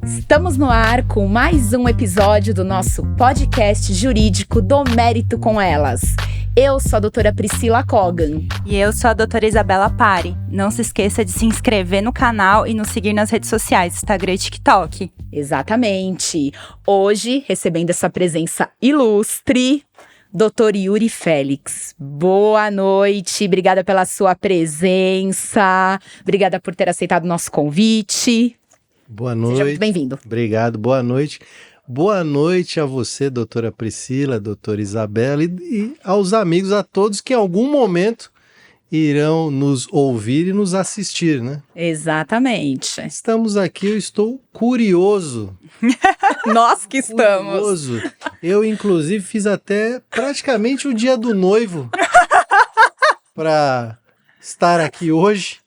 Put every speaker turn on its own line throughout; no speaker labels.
Estamos no ar com mais um episódio do nosso podcast jurídico do Mérito com Elas. Eu sou a doutora Priscila Kogan.
E eu sou a doutora Isabela Pari. Não se esqueça de se inscrever no canal e nos seguir nas redes sociais, Instagram e TikTok.
Exatamente. Hoje, recebendo essa presença ilustre, Dr. Yuri Félix. Boa noite, obrigada pela sua presença, obrigada por ter aceitado o nosso convite.
Boa noite.
Seja muito bem-vindo.
Obrigado, boa noite. Boa noite a você, doutora Priscila, doutora Isabela e aos amigos, a todos que em algum momento irão nos ouvir e nos assistir, né?
Exatamente.
Estamos aqui, eu estou curioso.
Nós que estamos.
Curioso. Eu, inclusive, fiz até praticamente o dia do noivo para estar aqui hoje.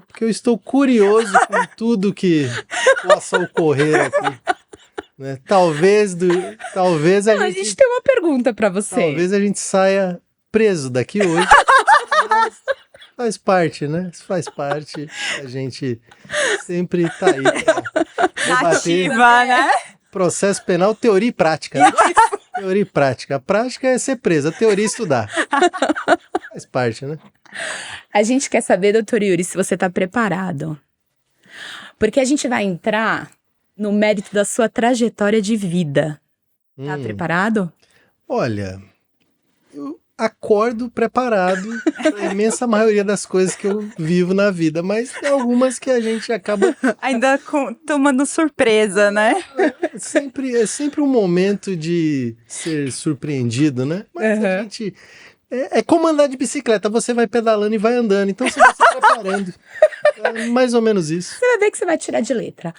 Porque eu estou curioso com tudo que possa ocorrer aqui. Né? Talvez a
gente tem uma pergunta para você.
Talvez a gente saia preso daqui hoje. Faz parte, né? Faz parte. A gente sempre tá aí pra debater.
Né?
Processo penal, teoria e prática. Né? Teoria e prática. A prática é ser preso, a teoria é estudar. Faz parte, né?
A gente quer saber, doutor Yuri, se você está preparado. Porque a gente vai entrar no mérito da sua trajetória de vida. Tá preparado?
Olha, eu acordo preparado para a imensa maioria das coisas que eu vivo na vida, mas tem algumas que a gente acaba...
Ainda tomando surpresa, né?
É sempre um momento de ser surpreendido, né? Mas a gente... É como andar de bicicleta, você vai pedalando e vai andando, então você vai se preparando. É mais ou menos isso.
Você vai ver que você vai tirar de letra.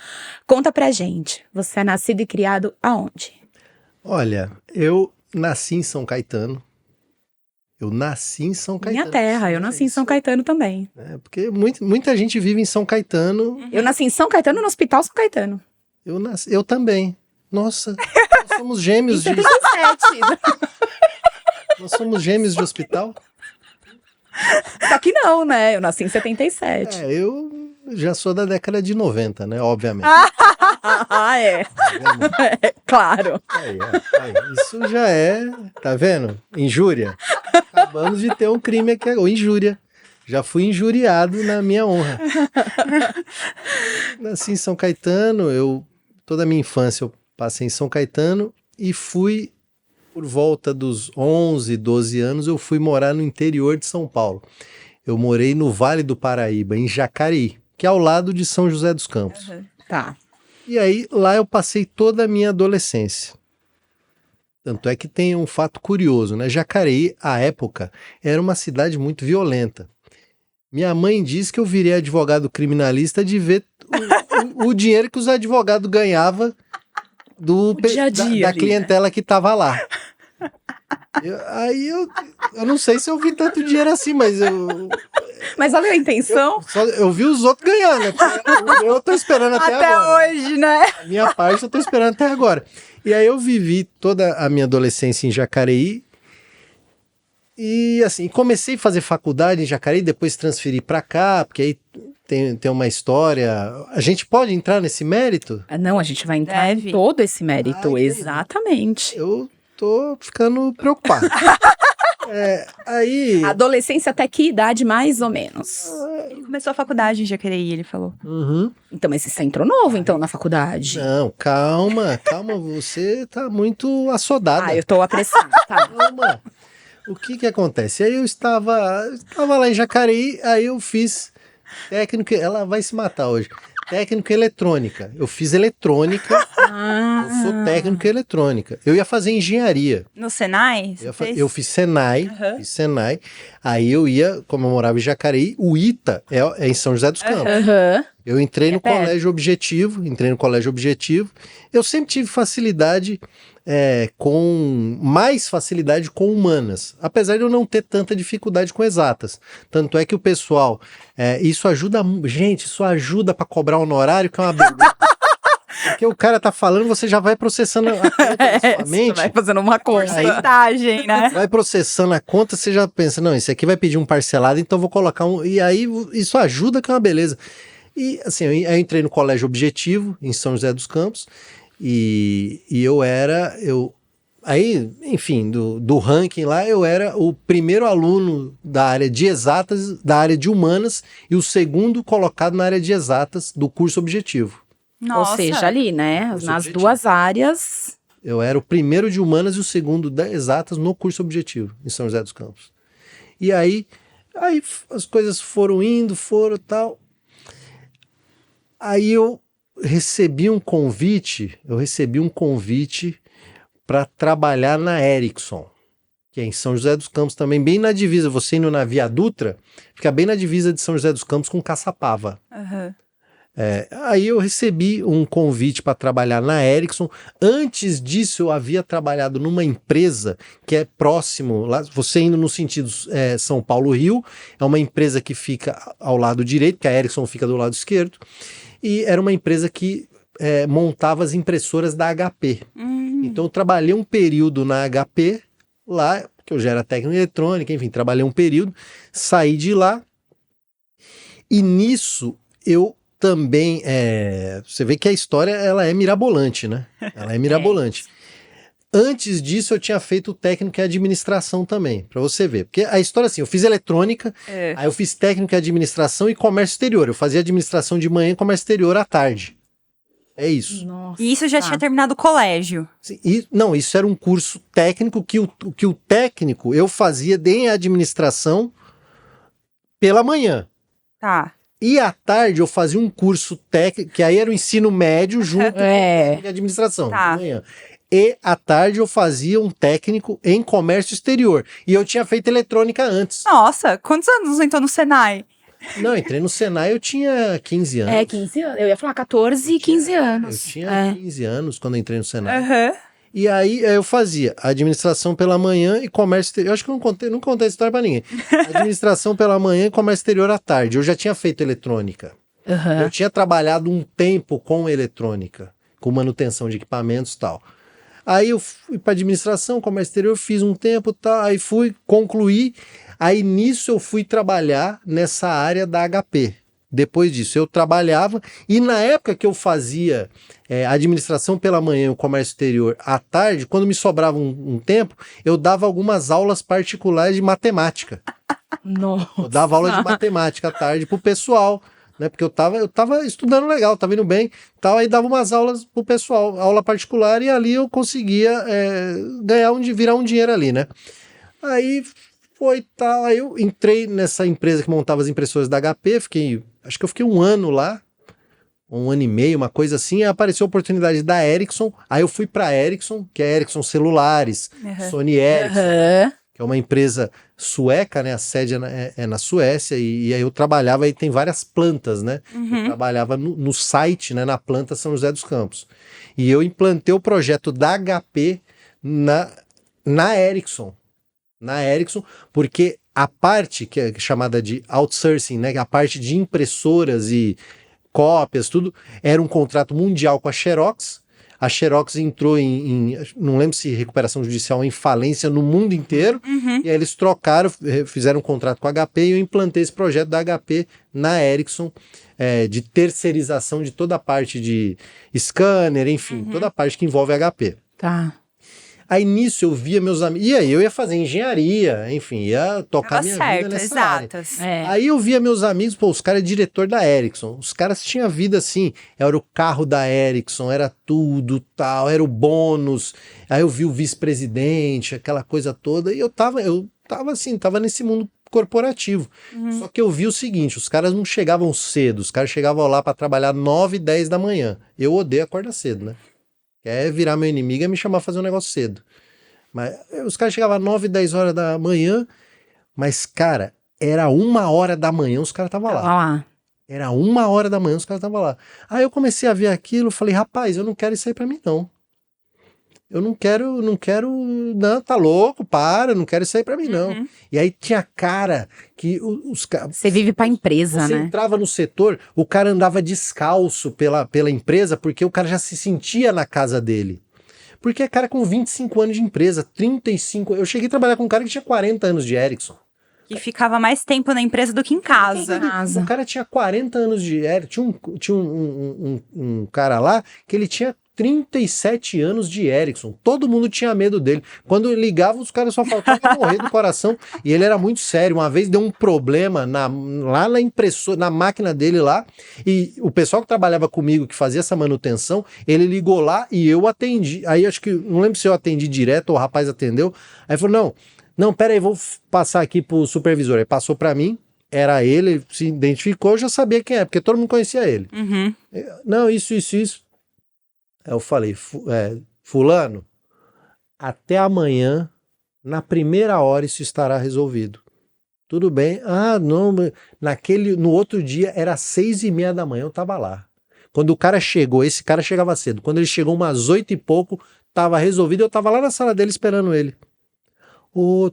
Conta pra gente, você é nascido e criado aonde?
Olha, eu nasci em São Caetano.
Minha terra, eu nasci em São Caetano também.
É, porque muita gente vive em São Caetano.
Eu nasci em São Caetano, no Hospital São Caetano.
Eu também. Nossa, nós somos gêmeos de...
77.
Nós somos gêmeos de hospital?
Só que não, né? Eu nasci em 77.
Eu já sou da década de 90, né? Obviamente.
É. Claro.
Aí, isso já é, tá vendo? Injúria. Acabamos de ter um crime aqui, ou injúria. Já fui injuriado na minha honra. Nasci em São Caetano, toda a minha infância eu passei em São Caetano e fui... Por volta dos 11, 12 anos, eu fui morar no interior de São Paulo. Eu morei no Vale do Paraíba, em Jacareí, que é ao lado de São José dos Campos.
Tá.
E aí, lá eu passei toda a minha adolescência. Tanto é que tem um fato curioso, né? Jacareí, à época, era uma cidade muito violenta. Minha mãe disse que eu virei advogado criminalista de ver o dinheiro que os advogados ganhavam da clientela, né? Que tava lá. Eu não sei se eu vi tanto dinheiro assim, mas
Mas olha a intenção.
Eu vi os outros ganhar, né? Eu tô esperando até agora.
Até hoje, né?
A minha parte eu tô esperando até agora. E aí eu vivi toda a minha adolescência em Jacareí. E assim, comecei a fazer faculdade em Jacareí, depois transferi pra cá, porque aí tem uma história. A gente pode entrar nesse mérito?
Não, a gente vai entrar em todo esse mérito, exatamente.
Eu tô ficando preocupado.
Adolescência até que idade, mais ou menos?
Ele começou a faculdade em Jacareí, ele falou.
Uhum.
Então, mas você entrou novo, então, na faculdade?
Não, calma, você tá muito assodada.
Eu tô apressada, tá.
Calma. O que acontece? Aí eu estava lá em Jacareí, aí eu fiz técnico, ela vai se matar hoje. Técnico em eletrônica. Eu fiz eletrônica. Eu sou técnico em eletrônica. Eu ia fazer engenharia.
No Senai?
Eu fiz Senai. Fiz Senai. Aí eu ia, como eu morava em Jacareí, o ITA é em São José dos Campos. Eu entrei no colégio objetivo. Eu sempre tive facilidade, mais facilidade com humanas. Apesar de eu não ter tanta dificuldade com exatas. Tanto é que o pessoal, isso ajuda para cobrar honorário, que é uma beleza. Porque o cara tá falando, você já vai processando a conta na sua mente.
Você vai fazendo uma
porcentagem, né?
Vai processando a conta, você já pensa, não, esse aqui vai pedir um parcelado, então vou colocar um... E aí, isso ajuda, que é uma beleza. E assim, eu entrei no Colégio Objetivo, em São José dos Campos, e aí, enfim, do ranking lá, eu era o primeiro aluno da área de exatas, da área de humanas, e o segundo colocado na área de exatas do curso Objetivo.
Nossa.
Ou seja, ali, né?
Curso
Nas
objetivo.
duas áreas.
Eu era o primeiro de humanas e o segundo da exatas no curso Objetivo, em São José dos Campos. E aí as coisas foram indo, tal. Aí eu recebi um convite para trabalhar na Ericsson, que é em São José dos Campos também, bem na divisa. Você indo na Via Dutra, fica bem na divisa de São José dos Campos com Caçapava.
Uhum.
Aí eu recebi um convite para trabalhar na Ericsson. Antes disso, eu havia trabalhado numa empresa que é próximo, lá, você indo no sentido São Paulo-Rio, é uma empresa que fica ao lado direito, que a Ericsson fica do lado esquerdo, e era uma empresa que montava as impressoras da HP. Então eu trabalhei um período na HP lá, porque eu já era técnico em eletrônica, enfim, trabalhei um período, saí de lá, e nisso eu também, você vê que a história ela é mirabolante, né? Ela é mirabolante. Antes disso, eu tinha feito técnico em administração também, para você ver. Porque a história é assim, eu fiz eletrônica, aí eu fiz técnico em administração e comércio exterior. Eu fazia administração de manhã e comércio exterior à tarde. É isso.
Nossa.
E isso já tinha terminado o colégio.
Não, isso era um curso técnico que o técnico eu fazia em administração pela manhã.
Tá.
E à tarde eu fazia um curso técnico, que aí era o ensino médio junto com a administração.
Tá.
De manhã. E à tarde eu fazia um técnico em comércio exterior. E eu tinha feito eletrônica antes.
Nossa, quantos anos entrou no Senai?
Não, entrei no Senai, eu tinha 15 anos.
15 anos. Eu ia falar 14 e 15
Eu
anos.
tinha 15 anos quando eu entrei no Senai.
Aham.
E aí eu fazia administração pela manhã e comércio exterior. Eu acho que eu não contei essa história pra ninguém. Administração pela manhã e comércio exterior à tarde. Eu já tinha feito eletrônica. Eu tinha trabalhado um tempo com eletrônica, com manutenção de equipamentos e tal. Aí eu fui para administração, comércio exterior, fiz um tempo, tá, aí fui concluir. Aí nisso eu fui trabalhar nessa área da HP. Depois disso eu trabalhava e na época que eu fazia administração pela manhã e o comércio exterior à tarde, quando me sobrava um tempo, eu dava algumas aulas particulares de matemática.
Nossa.
Eu dava aula de matemática à tarde pro pessoal, né? Porque eu tava estudando legal, tava indo bem, tal, aí dava umas aulas pro pessoal, aula particular, e ali eu conseguia virar um dinheiro ali, né? Aí foi tal, aí eu entrei nessa empresa que montava as impressoras da HP, acho que eu fiquei um ano lá, um ano e meio, uma coisa assim, aí apareceu a oportunidade da Ericsson, aí eu fui pra Ericsson, que é Ericsson Celulares, Sony Ericsson, que é uma empresa sueca, né? A sede é na Suécia, e aí eu trabalhava, aí tem várias plantas, né? Eu trabalhava no site, né? Na planta São José dos Campos. E eu implantei o projeto da HP na Ericsson. Na Ericsson, porque a parte que é chamada de outsourcing, né? A parte de impressoras e cópias, tudo, era um contrato mundial com a Xerox. A Xerox entrou não lembro se recuperação judicial, em falência no mundo inteiro, e aí eles trocaram, fizeram um contrato com a HP, e eu implantei esse projeto da HP na Ericsson, de terceirização de toda a parte de scanner, enfim, toda a parte que envolve HP.
Tá.
Aí nisso eu via meus amigos, e aí eu ia fazer engenharia, enfim, ia tocar minha vida nessa área. Aí eu via meus amigos, os caras diretor da Ericsson, os caras tinham vida assim, era o carro da Ericsson, era tudo tal, era o bônus, aí eu vi o vice-presidente, aquela coisa toda, e eu tava nesse mundo corporativo. Só que eu vi o seguinte, os caras não chegavam cedo, os caras chegavam lá para trabalhar 9, 10 da manhã. Eu odeio acordar cedo, né? Quer virar meu inimigo é me chamar pra fazer um negócio cedo. Mas os caras chegavam às 9, 10 horas da manhã, mas, cara, era 1 hora da manhã, os caras estavam lá. Era 1 hora da manhã, os caras estavam lá. Aí eu comecei a ver aquilo, falei, rapaz, eu não quero isso aí pra mim, não. Eu não quero, não, tá louco, para, não quero isso aí pra mim, não. E aí tinha cara que os caras...
Você vive pra empresa,
Você
né?
entrava no setor, o cara andava descalço pela empresa, porque o cara já se sentia na casa dele. Porque é cara com 25 anos de empresa, 35... Eu cheguei a trabalhar com um cara que tinha 40 anos de Ericsson.
Que ficava mais tempo na empresa do que em casa.
O cara tinha 40 anos de Ericsson. Tinha um cara lá que ele tinha 37 anos de Ericsson. Todo mundo tinha medo dele. Quando ligava, os caras só faltavam morrer do coração. E ele era muito sério. Uma vez deu um problema lá na impressora, na máquina dele lá. E o pessoal que trabalhava comigo, que fazia essa manutenção, ele ligou lá e eu atendi. Aí acho que, não lembro se eu atendi direto ou o rapaz atendeu. Aí falou, não, pera aí, vou passar aqui pro supervisor. Aí passou pra mim. Era ele se identificou, eu já sabia quem é, porque todo mundo conhecia ele.
Uhum.
Não, isso. Aí eu falei, fulano, até amanhã, na primeira hora, isso estará resolvido. Tudo bem? Não, no outro dia, era 6:30 da manhã, eu tava lá. Quando o cara chegou, esse cara chegava cedo, quando ele chegou umas 8 e pouco, tava resolvido, eu tava lá na sala dele esperando ele.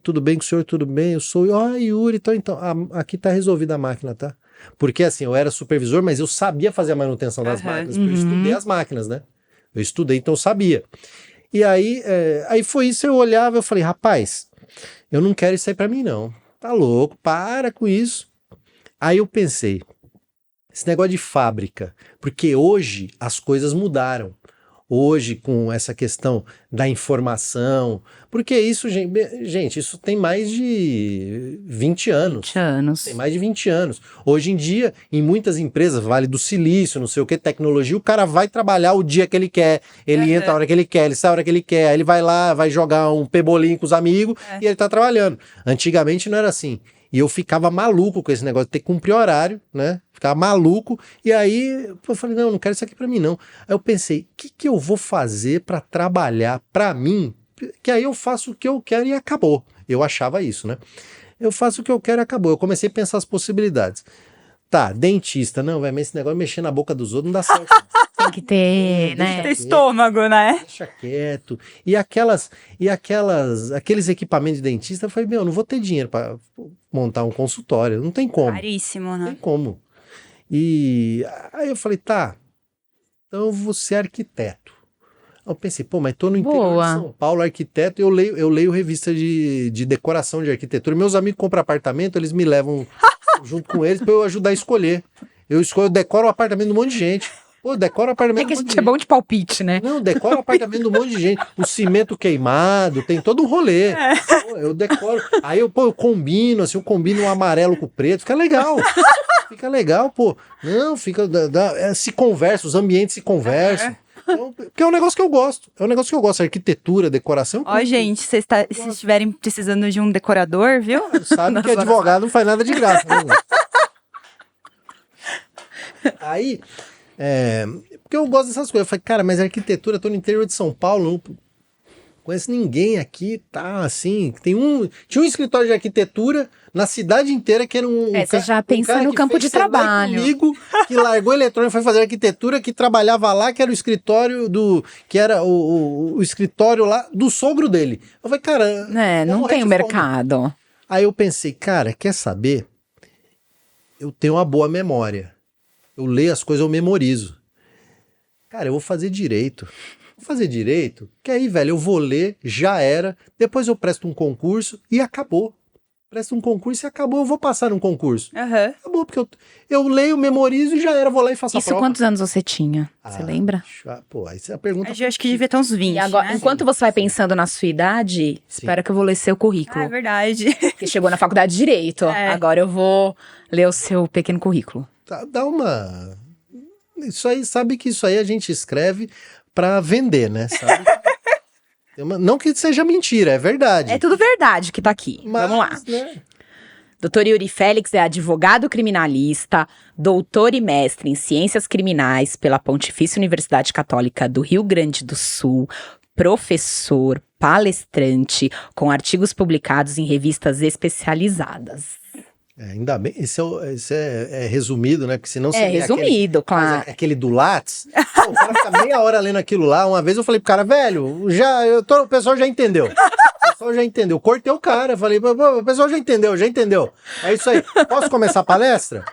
Tudo bem com o senhor? Tudo bem? Eu sou Yuri, então, aqui tá resolvida a máquina, tá? Porque assim, eu era supervisor, mas eu sabia fazer a manutenção das máquinas, porque eu estudei as máquinas, né? Eu estudei, então eu sabia. E aí foi isso, eu olhava, eu falei, rapaz, eu não quero isso aí pra mim não. Tá louco, para com isso. Aí eu pensei, esse negócio de fábrica, porque hoje as coisas mudaram. Hoje, com essa questão da informação, porque isso, gente, isso tem mais de 20 anos.
20 anos.
Tem mais de 20 anos. Hoje em dia, em muitas empresas, Vale do Silício, não sei o que, tecnologia, o cara vai trabalhar o dia que ele quer, ele entra a hora que ele quer, ele sai a hora que ele quer, aí ele vai lá, vai jogar um pebolim com os amigos e ele tá trabalhando. Antigamente não era assim. E eu ficava maluco com esse negócio de ter que cumprir horário, né? Ficava maluco. E aí eu falei, não quero isso aqui pra mim, não. Aí eu pensei, o que eu vou fazer pra trabalhar pra mim? Que aí eu faço o que eu quero e acabou. Eu achava isso, né? Eu faço o que eu quero e acabou. Eu comecei a pensar as possibilidades. Tá, dentista. Não, mas esse negócio de mexer na boca dos outros não dá certo.
Tem que ter, né?
Tem estômago, né?
Deixa quieto. E aqueles equipamentos de dentista, eu falei, não vou ter dinheiro pra montar um consultório. Não tem como.
Caríssimo,
Não
né?
tem como. E aí eu falei, tá, então eu vou ser arquiteto. Eu pensei, mas tô no interior de São Paulo, arquiteto, eu leio revista de decoração de arquitetura. Meus amigos compram apartamento, eles me levam junto com eles pra eu ajudar a escolher. Eu decoro o apartamento de um monte de gente. Decoro o apartamento
É que a gente é bom de palpite, né?
Não, decoro o apartamento de um monte de gente. O cimento queimado, tem todo um rolê. Eu decoro. Aí eu combino, assim, eu combino um amarelo com o preto. Fica legal. Fica legal, pô. Não, se conversa, os ambientes se conversam. Então, porque é um negócio que eu gosto. É um negócio que eu gosto. Arquitetura, decoração.
Gente, se estiverem precisando de um decorador, viu?
Sabe que advogado não faz nada de graça, né? Aí... porque eu gosto dessas coisas. Eu falei, cara, mas arquitetura, eu tô no interior de São Paulo, não conheço ninguém aqui, tá, assim, tinha um escritório de arquitetura na cidade inteira que era
você já pensa no campo de trabalho.
Comigo, que largou eletrônica, foi fazer arquitetura, que trabalhava lá, que era o escritório que era o escritório lá do sogro dele. Eu falei, cara...
não tem o mercado.
Aí eu pensei, cara, quer saber? Eu tenho uma boa memória. Eu leio as coisas, eu memorizo. Cara, eu vou fazer direito. Que aí, velho, eu vou ler, já era. Depois eu presto um concurso e acabou. Presto um concurso e acabou. Eu vou passar num concurso.
Uhum.
Acabou, porque eu leio, memorizo e já era. Vou lá e faço a prova.
Isso quantos anos você tinha? Você lembra?
Aí você pergunta...
Eu acho que devia ter uns 20,
E agora,
né?
enquanto você vai pensando na sua idade, espera que eu vou ler seu currículo.
É verdade.
Porque chegou na faculdade de Direito. Agora eu vou ler o seu pequeno currículo.
Dá uma... Isso aí, sabe que isso aí a gente escreve pra vender, né? Sabe? Não que seja mentira, é verdade.
É tudo verdade que tá aqui.
Mas,
vamos lá.
Né?
Dr. Yuri Félix é advogado criminalista, doutor e mestre em ciências criminais pela Pontifícia Universidade Católica do Rio Grande do Sul, professor, palestrante, com artigos publicados em revistas especializadas.
Ainda bem, esse é resumido, né? Porque senão você lê
resumido, claro.
Aquele do Lattes, o cara fica meia hora lendo aquilo lá. Uma vez eu falei pro cara, velho, o pessoal já entendeu. O pessoal já entendeu. Cortei o cara, falei, o pessoal já entendeu. É isso aí. Posso começar a palestra?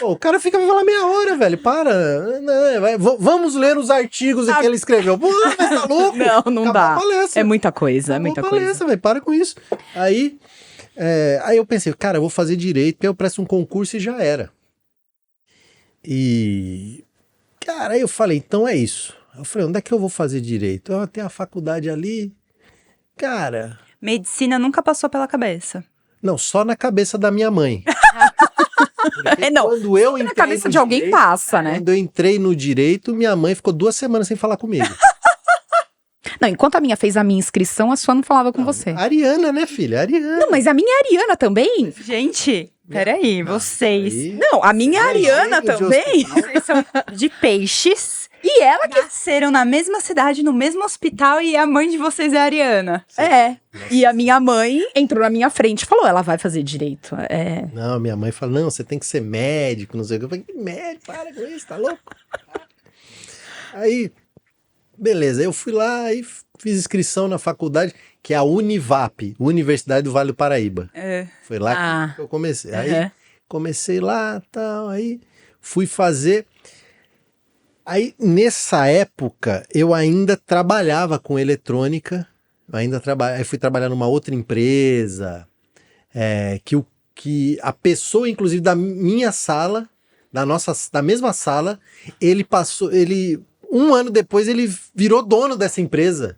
O cara fica lá meia hora, velho. Para. Vamos ler os artigos que ele escreveu. Pô, mas tá louco?
Não dá. É muita coisa, é muita coisa.
Palestra, velho. Para com isso. Aí... Aí eu pensei, cara, eu vou fazer direito, porque eu presto um concurso e já era. E, cara, aí eu falei, então é isso. Eu falei, onde é que eu vou fazer direito? Eu tenho a faculdade ali. Cara,
Medicina nunca passou pela cabeça.
não, só na cabeça da minha mãe. Porque
Não,
quando eu
na
entrei
cabeça
no
de alguém
direito,
passa, né?
quando eu entrei no direito, minha mãe ficou 2 semanas sem falar comigo.
Não, enquanto a minha fez a minha inscrição, a sua não falava com você.
Ariana, né, filha? Ariana.
Não, mas a minha é Ariana também.
Gente, peraí, vocês...
Aí-
Não, a minha é Ariana
Gênio de
também.
hospital.
Vocês são de peixes,
E ela que
nasceram na mesma cidade, no mesmo hospital, e a mãe de vocês é a Ariana.
é. E a minha mãe entrou na minha frente e falou, ela vai fazer direito.
Não, minha mãe fala, não, você tem que ser médico, não sei o que. Eu falei, que médico? Para com isso, tá louco? Aí, beleza, eu fui lá e fiz inscrição na faculdade, que é a Univap, Universidade do Vale do Paraíba. Foi lá que eu comecei. Aí, comecei lá, tal, aí fui fazer... Aí, nessa época, eu ainda trabalhava com eletrônica, aí fui trabalhar numa outra empresa, que a pessoa, inclusive, da minha sala, da mesma sala, um ano depois, ele virou dono dessa empresa.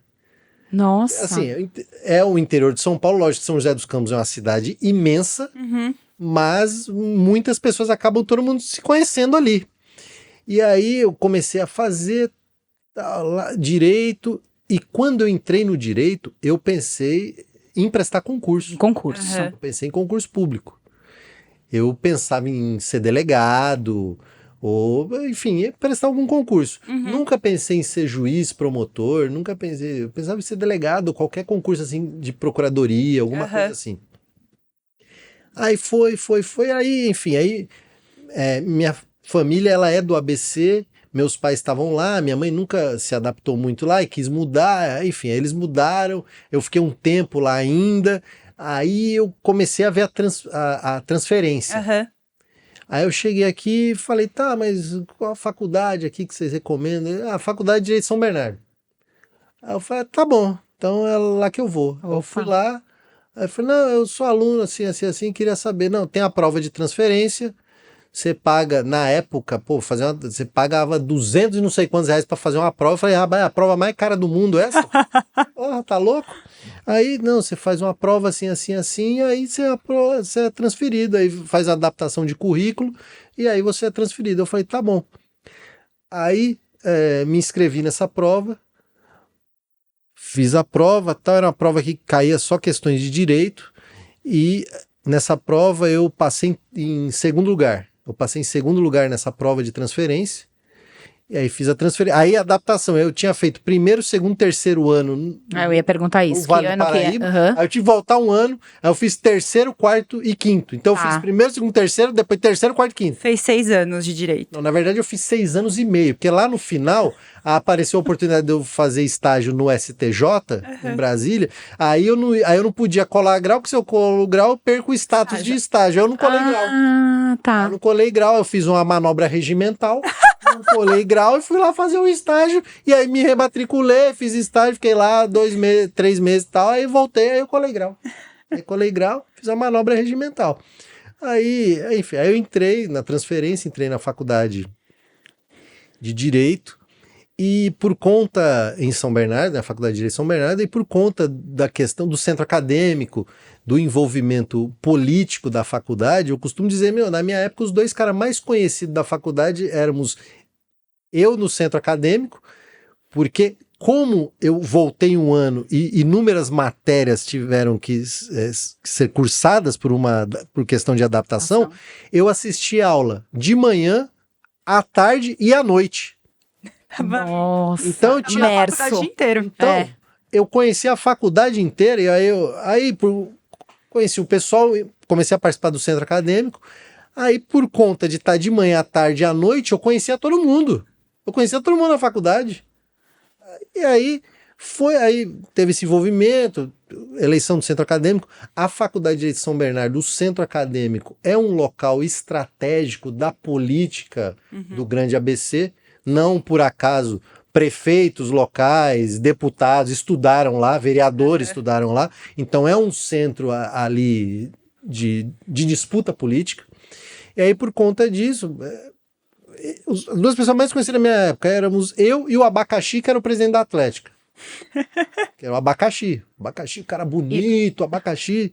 Nossa.
Assim, é o interior de São Paulo, lógico que São José dos Campos é uma cidade imensa, mas muitas pessoas acabam todo mundo se conhecendo ali. E aí eu comecei a fazer direito, e quando eu entrei no direito, eu pensei em prestar concurso.
Concurso.
Eu pensei em concurso público. Eu pensava em ser delegado, ou, enfim, prestar algum concurso. Nunca pensei em ser juiz, promotor, eu pensava em ser delegado, qualquer concurso assim de procuradoria, alguma coisa assim. Aí foi, aí, enfim, minha família, ela é do ABC, meus pais estavam lá, minha mãe nunca se adaptou muito lá e quis mudar, enfim, aí eles mudaram, eu fiquei um tempo lá ainda, aí eu comecei a ver a transferência. Aí eu cheguei aqui e falei, tá, mas qual a faculdade aqui que vocês recomendam? A Faculdade de Direito de São Bernardo. Aí eu falei, tá bom, então é lá que eu vou. Eu fui lá, aí eu falei, não, eu sou aluno assim, queria saber, não, tem a prova de transferência, você paga, na época, você pagava 200 e não sei quantos reais pra fazer uma prova. Eu falei, a prova mais cara do mundo essa? Tá louco? Aí, não, você faz uma prova assim, e aí você é transferido, aí faz a adaptação de currículo, e aí você é transferido. Eu falei, tá bom. Aí, me inscrevi nessa prova, fiz a prova, era uma prova que caía só questões de direito, e nessa prova eu passei em segundo lugar. Eu passei em segundo lugar nessa prova de transferência. E aí fiz a transferência. Aí a adaptação. Eu tinha feito primeiro, segundo, terceiro ano.
Eu ia perguntar isso.
Vale
Que ano
Paraíba.
que é?
Aí eu tive que voltar um ano. Aí eu fiz terceiro, quarto e quinto. Então eu fiz primeiro, segundo, terceiro, depois terceiro, quarto e quinto.
Fez 6 anos de direito.
Não, na verdade eu fiz 6 anos e meio. Porque lá no final apareceu a oportunidade de eu fazer estágio no STJ, em Brasília. Aí eu não podia colar grau, porque se eu colo grau, eu perco o status de estágio. Eu não colei grau.
Tá.
Eu não colei grau, eu fiz uma manobra regimental, não colei grau e fui lá fazer o estágio, e aí me rematriculei, fiz estágio, fiquei lá 2 meses, 3 meses e tal, aí voltei, aí eu colei grau. Aí colei grau, fiz a manobra regimental. Aí, enfim, aí eu entrei na transferência, entrei na faculdade de Direito, e por conta, em São Bernardo, na Faculdade de Direito de São Bernardo, e por conta da questão do centro acadêmico, do envolvimento político da faculdade, eu costumo dizer, na minha época, os 2 caras mais conhecidos da faculdade éramos eu no centro acadêmico, porque como eu voltei um ano e inúmeras matérias tiveram que ser cursadas por questão de adaptação, eu assisti aula de manhã, à tarde e à noite.
Nossa.
Então eu tinha
A faculdade inteira.
Então, eu conheci a faculdade inteira, e aí conheci o pessoal, comecei a participar do centro acadêmico, aí por conta de estar de manhã, à tarde e à noite, eu conhecia todo mundo. Eu conhecia todo mundo na faculdade. E aí teve esse envolvimento, eleição do centro acadêmico. A Faculdade de Direito de São Bernardo, o centro acadêmico, é um local estratégico da política do grande ABC. Não por acaso prefeitos locais, deputados estudaram lá, vereadores estudaram lá. Então é um centro ali de disputa política. E aí, por conta disso, as duas pessoas mais conhecidas da minha época éramos eu e o Abacaxi, que era o presidente da Atlética. Que era o Abacaxi. Abacaxi, cara bonito, Abacaxi,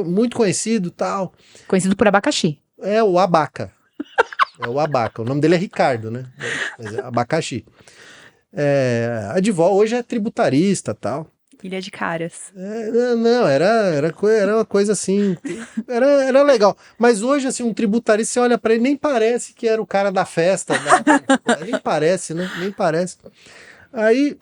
muito conhecido e tal.
Conhecido por abacaxi.
É o Abaca. É o Abaca. O nome dele é Ricardo, né? Mas é Abacaxi. Advogado, hoje é tributarista e tal.
Ilha de Caras.
Não, era uma coisa assim, era legal. Mas hoje, assim, um tributarista, você olha pra ele, nem parece que era o cara da festa. Nem parece, né? Nem parece. Aí,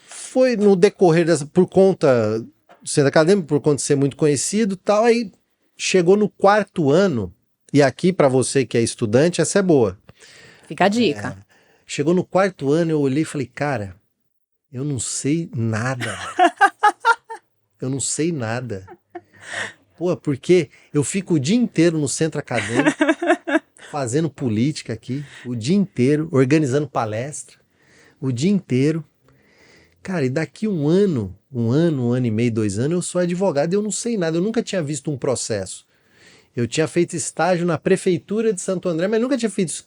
foi no decorrer por conta do centro acadêmico, por conta de ser muito conhecido e tal, aí chegou no 4º ano, e aqui, pra você que é estudante, essa é boa.
Fica a dica.
Chegou no 4º ano, eu olhei e falei, cara, eu não sei nada. Eu não sei nada. Pô, porque eu fico o dia inteiro no centro acadêmico, fazendo política aqui, o dia inteiro, organizando palestra, o dia inteiro. Cara, e daqui um ano e meio, 2 anos, eu sou advogado e eu não sei nada. Eu nunca tinha visto um processo. Eu tinha feito estágio na prefeitura de Santo André, mas nunca tinha feito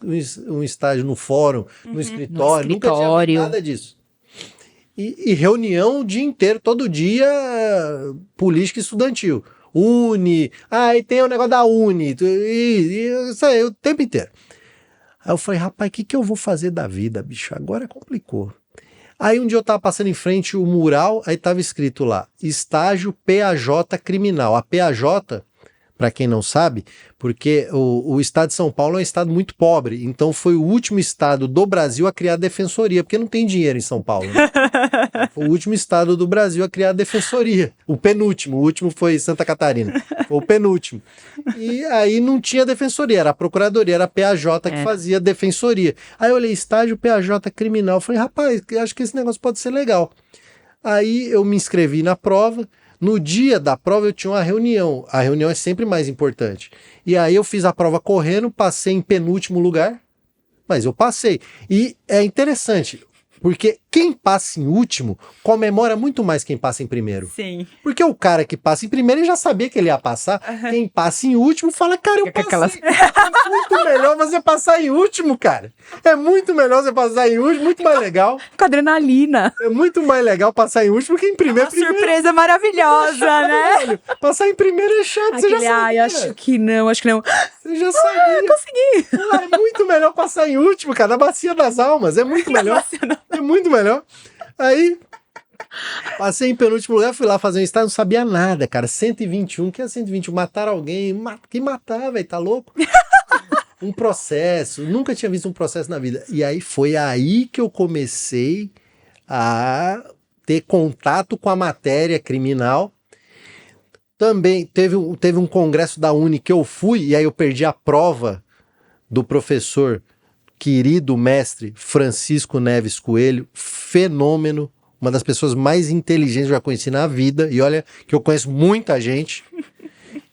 um estágio no fórum, no escritório, nunca tinha feito nada disso. E reunião o dia inteiro, todo dia, política estudantil. Uni, e tem o negócio da Uni, isso aí, o tempo inteiro. Aí eu falei, rapaz, o que eu vou fazer da vida, bicho? Agora complicou. Aí um dia eu tava passando em frente o mural, aí tava escrito lá, estágio PAJ criminal. A PAJ, para quem não sabe, porque o estado de São Paulo é um estado muito pobre, então foi o último estado do Brasil a criar a defensoria, porque não tem dinheiro em São Paulo, né? Foi o último estado do Brasil a criar a defensoria, o penúltimo, o último foi Santa Catarina, foi o penúltimo. E aí não tinha defensoria, era a procuradoria, era a PAJ que fazia a defensoria. Aí eu olhei, estágio PAJ criminal, eu falei, rapaz, acho que esse negócio pode ser legal. Aí eu me inscrevi na prova. No dia da prova eu tinha uma reunião. A reunião é sempre mais importante. E aí eu fiz a prova correndo, passei em penúltimo lugar, mas eu passei. E é interessante, porque quem passa em último comemora muito mais quem passa em primeiro.
Sim.
Porque o cara que passa em primeiro ele já sabia que ele ia passar. Quem passa em último fala, cara, eu passei. É muito melhor você passar em último, cara. É muito melhor você passar em último, muito mais legal.
Com adrenalina.
É muito mais legal passar em último que em primeiro.
Uma surpresa maravilhosa, né?
Velho. Passar em primeiro é chato, você já sabia.
Acho que não.
Você já sabia.
Consegui.
É muito melhor passar em último, cara, na bacia das almas. É muito melhor. É muito melhor. Aí, passei em penúltimo lugar, fui lá fazer um estágio, não sabia nada, cara. 121, que é 121? Mataram alguém? Que matar, velho, tá louco? Um processo, nunca tinha visto um processo na vida. E aí foi aí que eu comecei a ter contato com a matéria criminal. Também teve um congresso da Uni que eu fui, e aí eu perdi a prova do professor querido mestre Francisco Neves Coelho, fenômeno, uma das pessoas mais inteligentes que eu já conheci na vida, e olha que eu conheço muita gente,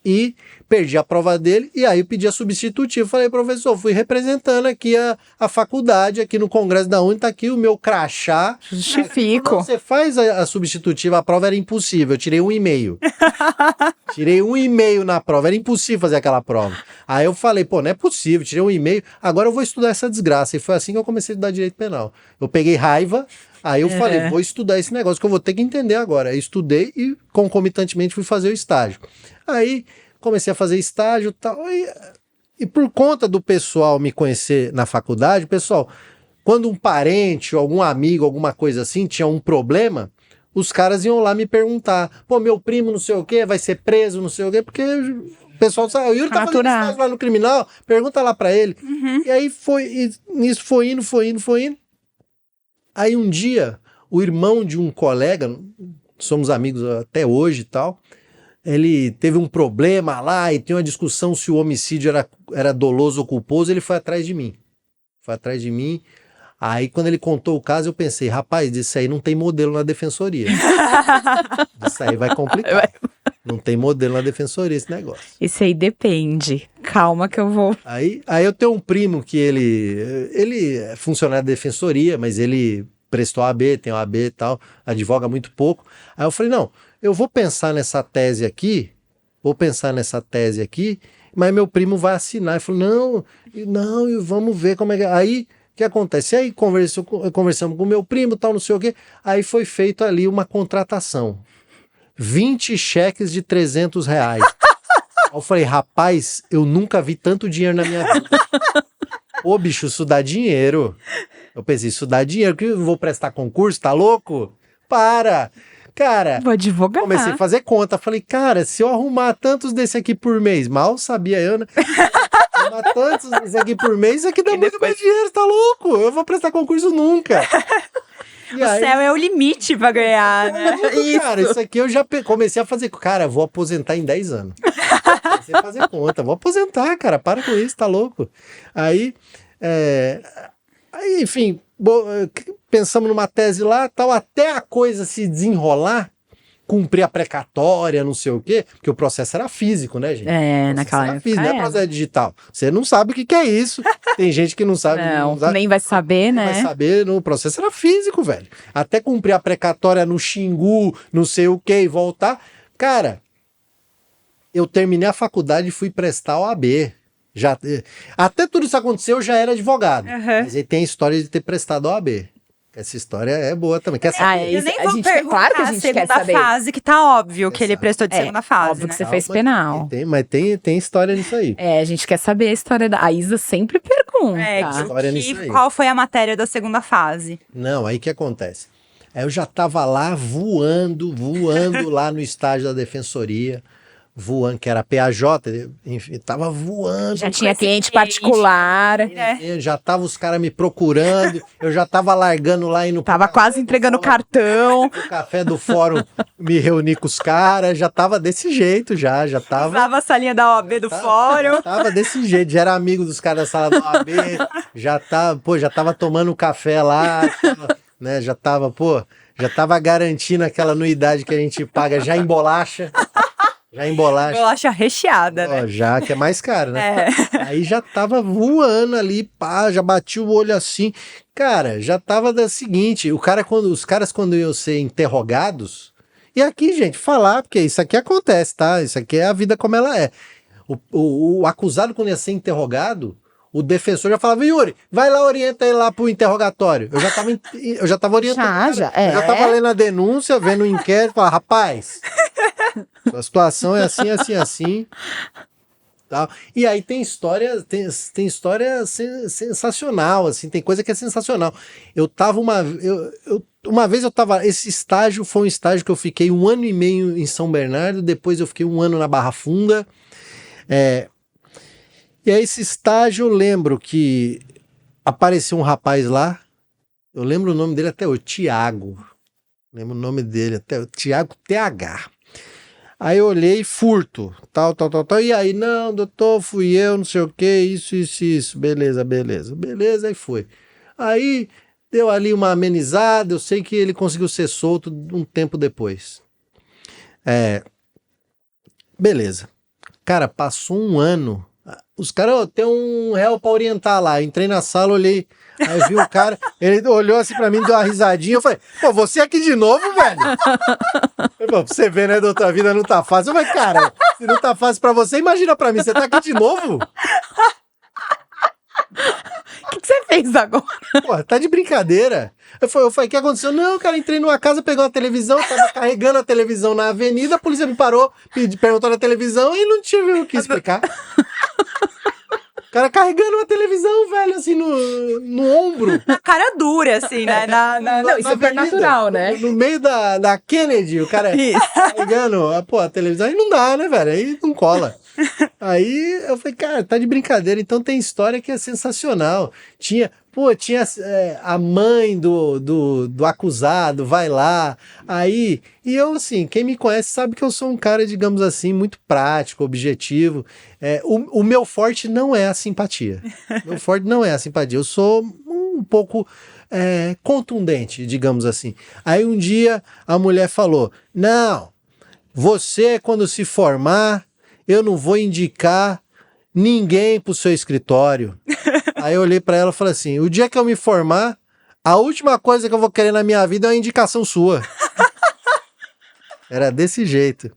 e perdi a prova dele, e aí eu pedi a substitutiva, falei, professor, fui representando aqui a faculdade, aqui no congresso da Uni, tá aqui o meu crachá.
Justifico.
Quando você faz a substitutiva, a prova era impossível, eu tirei 1,5. Tirei 1,5 na prova, era impossível fazer aquela prova. Aí eu falei, pô, não é possível, tirei 1,5, agora eu vou estudar essa desgraça. E foi assim que eu comecei a estudar direito penal. Eu peguei raiva, aí eu falei, vou estudar esse negócio que eu vou ter que entender agora. Eu estudei e concomitantemente fui fazer o estágio. Aí comecei a fazer estágio e tal, e por conta do pessoal me conhecer na faculdade, pessoal, quando um parente, algum amigo, alguma coisa assim, tinha um problema, os caras iam lá me perguntar, pô, meu primo não sei o quê, vai ser preso, não sei o quê, porque o pessoal sabe, o Yuri tá fazendo estágio lá no criminal, pergunta lá pra ele. E aí nisso foi indo. Aí um dia, o irmão de um colega, somos amigos até hoje e tal, ele teve um problema lá e tem uma discussão se o homicídio era doloso ou culposo, ele foi atrás de mim. Aí quando ele contou o caso, eu pensei, rapaz, disso aí não tem modelo na defensoria. Isso aí vai complicar. Não tem modelo na defensoria esse negócio.
Isso aí depende. Calma que eu vou.
Aí eu tenho um primo que ele é funcionário da defensoria, mas ele prestou AB, tem OAB e tal, advoga muito pouco. Aí eu falei, não, eu vou pensar nessa tese aqui vou pensar nessa tese aqui, mas meu primo vai assinar. Ele falou, não, vamos ver como é que é. Aí, o que acontece? Aí conversamos com meu primo, tal, não sei o quê. Aí foi feito ali uma contratação. 20 cheques de R$300. Aí eu falei, rapaz, eu nunca vi tanto dinheiro na minha vida. Ô, bicho, isso dá dinheiro. Eu pensei, isso dá dinheiro, que eu vou prestar concurso, tá louco? Para! Cara,
Vou advogar.
comecei a fazer conta. Falei, cara, se eu arrumar tantos desse aqui por mês, mal sabia eu, né? Arrumar tantos desse aqui por mês, isso aqui dá muito mais dinheiro, tá louco? Eu vou prestar concurso nunca. E
O céu é o limite pra ganhar, né?
Cara, isso aqui eu já comecei a fazer. Cara, vou aposentar em 10 anos. Comecei a fazer conta. Vou aposentar, cara. Para com isso, tá louco? Aí, enfim, pensamos numa tese lá, tal, até a coisa se desenrolar, cumprir a precatória, não sei o quê, porque o processo era físico, né, gente?
Naquela
Era
época.
físico, não é processo digital. Você não sabe o que é isso. Tem gente que não sabe.
Não,
sabe,
nem vai saber, né?
vai saber, no processo era físico, velho. Até cumprir a precatória no Xingu, não sei o que, e voltar. Cara, eu terminei a faculdade e fui prestar OAB. Até tudo isso aconteceu, eu já era advogado. Mas aí tem a história de ter prestado OAB. Essa história é boa também. Quer saber?
Eu nem
a
vou
gente,
perguntar
claro que a
a
gente quer
segunda
saber.
fase, que tá óbvio que ele prestou de segunda fase,
Óbvio
né?
que você fez penal.
Mas tem história nisso aí.
A gente quer saber a história da... A Isa sempre pergunta.
História nisso aí.
Qual foi a matéria da segunda fase?
Não, aí o que acontece? Aí eu já tava lá voando lá no estágio da defensoria, voando, que era PAJ, enfim, tava voando.
Já tinha cliente particular.
Já tava os caras me procurando, eu já tava largando lá indo
Tava quase entregando o cartão.
o café do fórum, me reuni com os caras, já tava desse jeito, já tava.
Usava a salinha da OAB do fórum.
Tava desse jeito, já era amigo dos caras da sala da OAB, já tava tomando café lá, né, já tava garantindo aquela anuidade que a gente paga já em bolacha.
Bolacha recheada, né?
Já que é mais caro, né? Aí já tava voando ali, pá, já bati o olho assim. Cara, já tava da seguinte, os caras quando iam ser interrogados, e aqui, gente, falar, porque isso aqui acontece, tá? Isso aqui é a vida como ela é. O acusado quando ia ser interrogado, o defensor já falava, Yuri, vai lá, orienta ele lá pro interrogatório. Eu já tava orientando. Eu já tava lendo a denúncia, vendo o inquérito, falava, rapaz, a situação é assim, assim, assim. Tal. E aí tem história, tem história sensacional, assim, tem coisa que é sensacional. Uma vez eu tava, esse estágio foi um estágio que eu fiquei 1 ano e meio em São Bernardo, depois eu fiquei 1 ano na Barra Funda. E aí esse estágio eu lembro que apareceu um rapaz lá, eu lembro o nome dele até hoje, Tiago. Lembro o nome dele até hoje, Tiago TH. Aí eu olhei, furto, tal, e aí, não, doutor, fui eu, não sei o que, isso, beleza, aí foi. Aí deu ali uma amenizada, eu sei que ele conseguiu ser solto um tempo depois. Beleza. Cara, passou 1 ano, os caras, tem um réu pra orientar lá, eu entrei na sala, olhei, aí eu vi o cara, ele olhou assim pra mim, deu uma risadinha, eu falei, pô, você aqui de novo, velho? Pra você ver, né, doutor, a vida não tá fácil. Eu falei, cara, se não tá fácil pra você, imagina pra mim, você tá aqui de novo?
O que você fez agora?
Pô, tá de brincadeira. Eu falei, o que aconteceu? Não, cara, entrei numa casa, pegou uma televisão, tava carregando a televisão na avenida, a polícia me parou, perguntou na televisão e não tive o que explicar. O cara carregando uma televisão, velho, assim, no ombro.
Na cara dura, assim, né?
Não, isso é super natural, né?
No meio da Kennedy, o cara carregando a televisão. Aí não dá, né, velho? Aí não cola. Aí eu falei, cara, tá de brincadeira. Então tem história que é sensacional. Tinha a mãe do acusado, vai lá. Aí, e eu, assim, quem me conhece sabe que eu sou um cara, digamos assim, muito prático, objetivo. O meu forte não é a simpatia. Meu forte não é a simpatia. Eu sou um pouco contundente, digamos assim. Aí um dia a mulher falou, não, você quando se formar, eu não vou indicar ninguém pro seu escritório. Aí eu olhei pra ela e falei assim, o dia que eu me formar, a última coisa que eu vou querer na minha vida é uma indicação sua. Era desse jeito.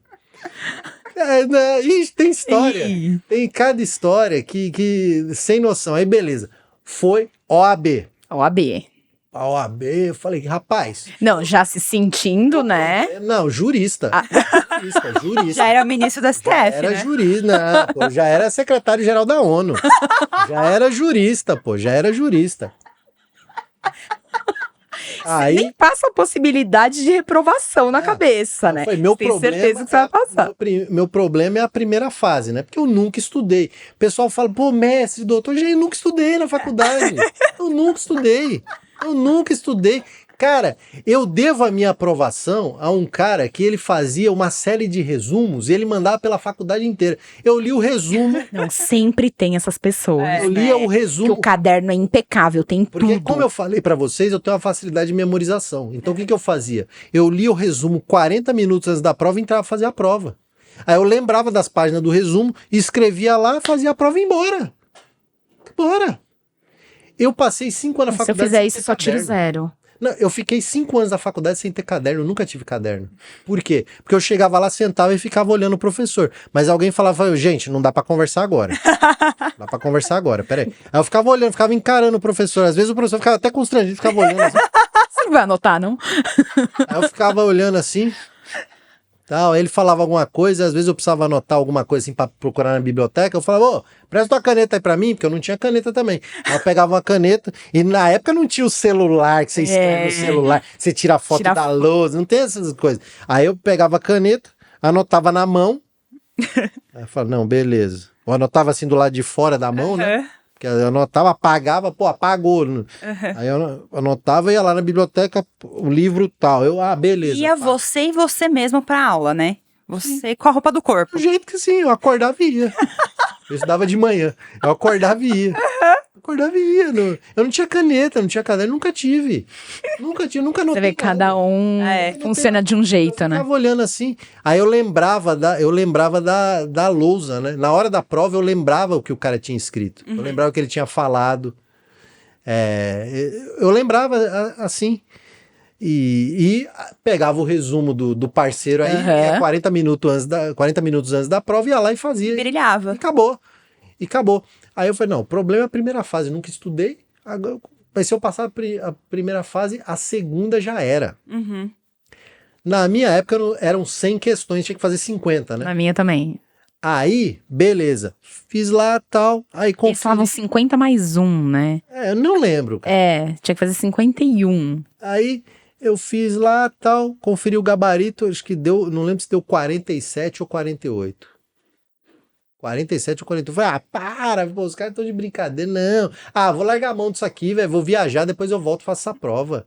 Ixi, tem história.
Ih.
Tem cada história que sem noção. Aí, beleza. Foi OAB.
OAB.
A OAB, eu falei, rapaz.
Não, já se sentindo, né?
Não, jurista. Jurista.
Já era ministro do STF,
Era
né?
jurista, pô, já era secretário-geral da ONU. Já era jurista, pô, já era jurista. Aí,
Nem passa a possibilidade de reprovação na cabeça, né?
foi meu
Tem
problema.
certeza que você vai passar.
Meu problema é a primeira fase, né? Porque eu nunca estudei. O pessoal fala, pô, mestre, doutor, gente, eu nunca estudei na faculdade. Eu nunca estudei. Cara, eu devo a minha aprovação a um cara que ele fazia uma série de resumos e ele mandava pela faculdade inteira. Eu li o resumo,
Não, sempre tem essas pessoas.
É,
eu lia o
Que o
resumo.
caderno é impecável, tem
Porque,
tudo.
como eu falei pra vocês, eu tenho uma facilidade de memorização. Então, o que eu fazia? Eu lia o resumo 40 minutos antes da prova e entrava a fazer a prova. Aí eu lembrava das páginas do resumo, escrevia lá, fazia a prova e ia embora. Bora! Eu passei 5 anos na
Se eu
faculdade.
fizer
sem
isso,
ter
só tiro
caderno.
0.
Não, eu fiquei 5 anos na faculdade sem ter caderno, eu nunca tive caderno. Por quê? Porque eu chegava lá, sentava e ficava olhando o professor. Mas alguém falava, gente, não dá pra conversar agora. Dá pra conversar agora, peraí. Aí eu ficava olhando, ficava encarando o professor. Às vezes o professor ficava até constrangido, ficava olhando assim.
Você não vai anotar, não?
Aí eu ficava olhando assim, tal, aí ele falava alguma coisa, às vezes eu precisava anotar alguma coisa assim pra procurar na biblioteca, eu falava, ô, presta tua caneta aí pra mim, porque eu não tinha caneta também. Aí eu pegava uma caneta, e na época não tinha o celular, que você escreve no celular, você tira a foto
Tira
da lousa, não tem essas coisas. Aí eu pegava a caneta, anotava na mão, aí eu falava, não, beleza. Eu anotava assim do lado de fora da mão, né? Porque eu anotava, apagava, pô, apagou. Aí eu anotava, ia lá na biblioteca, o livro tal. Beleza.
Ia
pá.
você e você mesmo pra aula, né? Você com a roupa do corpo.
Do jeito que sim, eu acordava e ia. Eu estudava de manhã. Eu acordava e ia. Eu não tinha caneta, não tinha caderno, nunca tive. Nunca anotei.
Você vê, cada um funciona de um jeito,
Eu
né?
ficava olhando assim. Aí eu lembrava da lousa, né? Na hora da prova eu lembrava o que o cara tinha escrito. Eu lembrava o que ele tinha falado. Eu lembrava assim. E pegava o resumo do parceiro aí,
Aham.
40 minutos antes da prova, ia lá e fazia.
Brilhava.
E acabou. Aí eu falei, não, o problema é a primeira fase, nunca estudei. Agora, mas se eu passar a primeira fase, a segunda já era.
Uhum.
Na minha época eram 100 questões, tinha que fazer 50, né?
Na minha também.
Aí, beleza. Fiz lá, tal. Aí
Eles
conferi.
falavam 50 mais 1, né?
Eu não lembro, cara.
Tinha que fazer 51.
Aí eu fiz lá, tal, conferi o gabarito, acho que deu, não lembro se deu 47 ou 48. 47 ou 48. Falei, para, pô, os caras estão de brincadeira. Não. Vou largar a mão disso aqui, velho, vou viajar, depois eu volto e faço essa prova.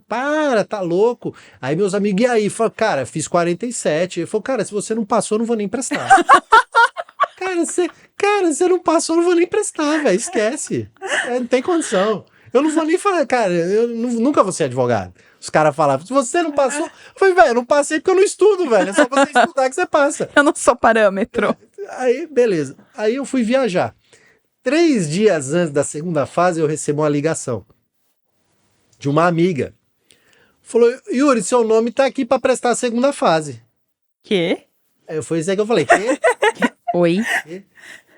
Para, tá louco. Aí meus amigos, e aí? Falaram, cara, fiz 47. Ele falou, cara, se você não passou, eu não vou nem prestar. Cara, você não passou, eu não vou nem prestar, velho, esquece. Não tem condição. Eu não vou nem falar, cara, nunca vou ser advogado. Os caras falavam, se você não passou, eu falei, velho, eu não passei porque eu não estudo, velho. É só você estudar que você passa.
Eu não sou parâmetro.
Aí, beleza. Aí eu fui viajar. 3 dias antes da segunda fase, eu recebo uma ligação de uma amiga. Falou, Yuri, seu nome tá aqui pra prestar a segunda fase.
Quê?
Aí foi isso aí que eu falei, quê?
Oi.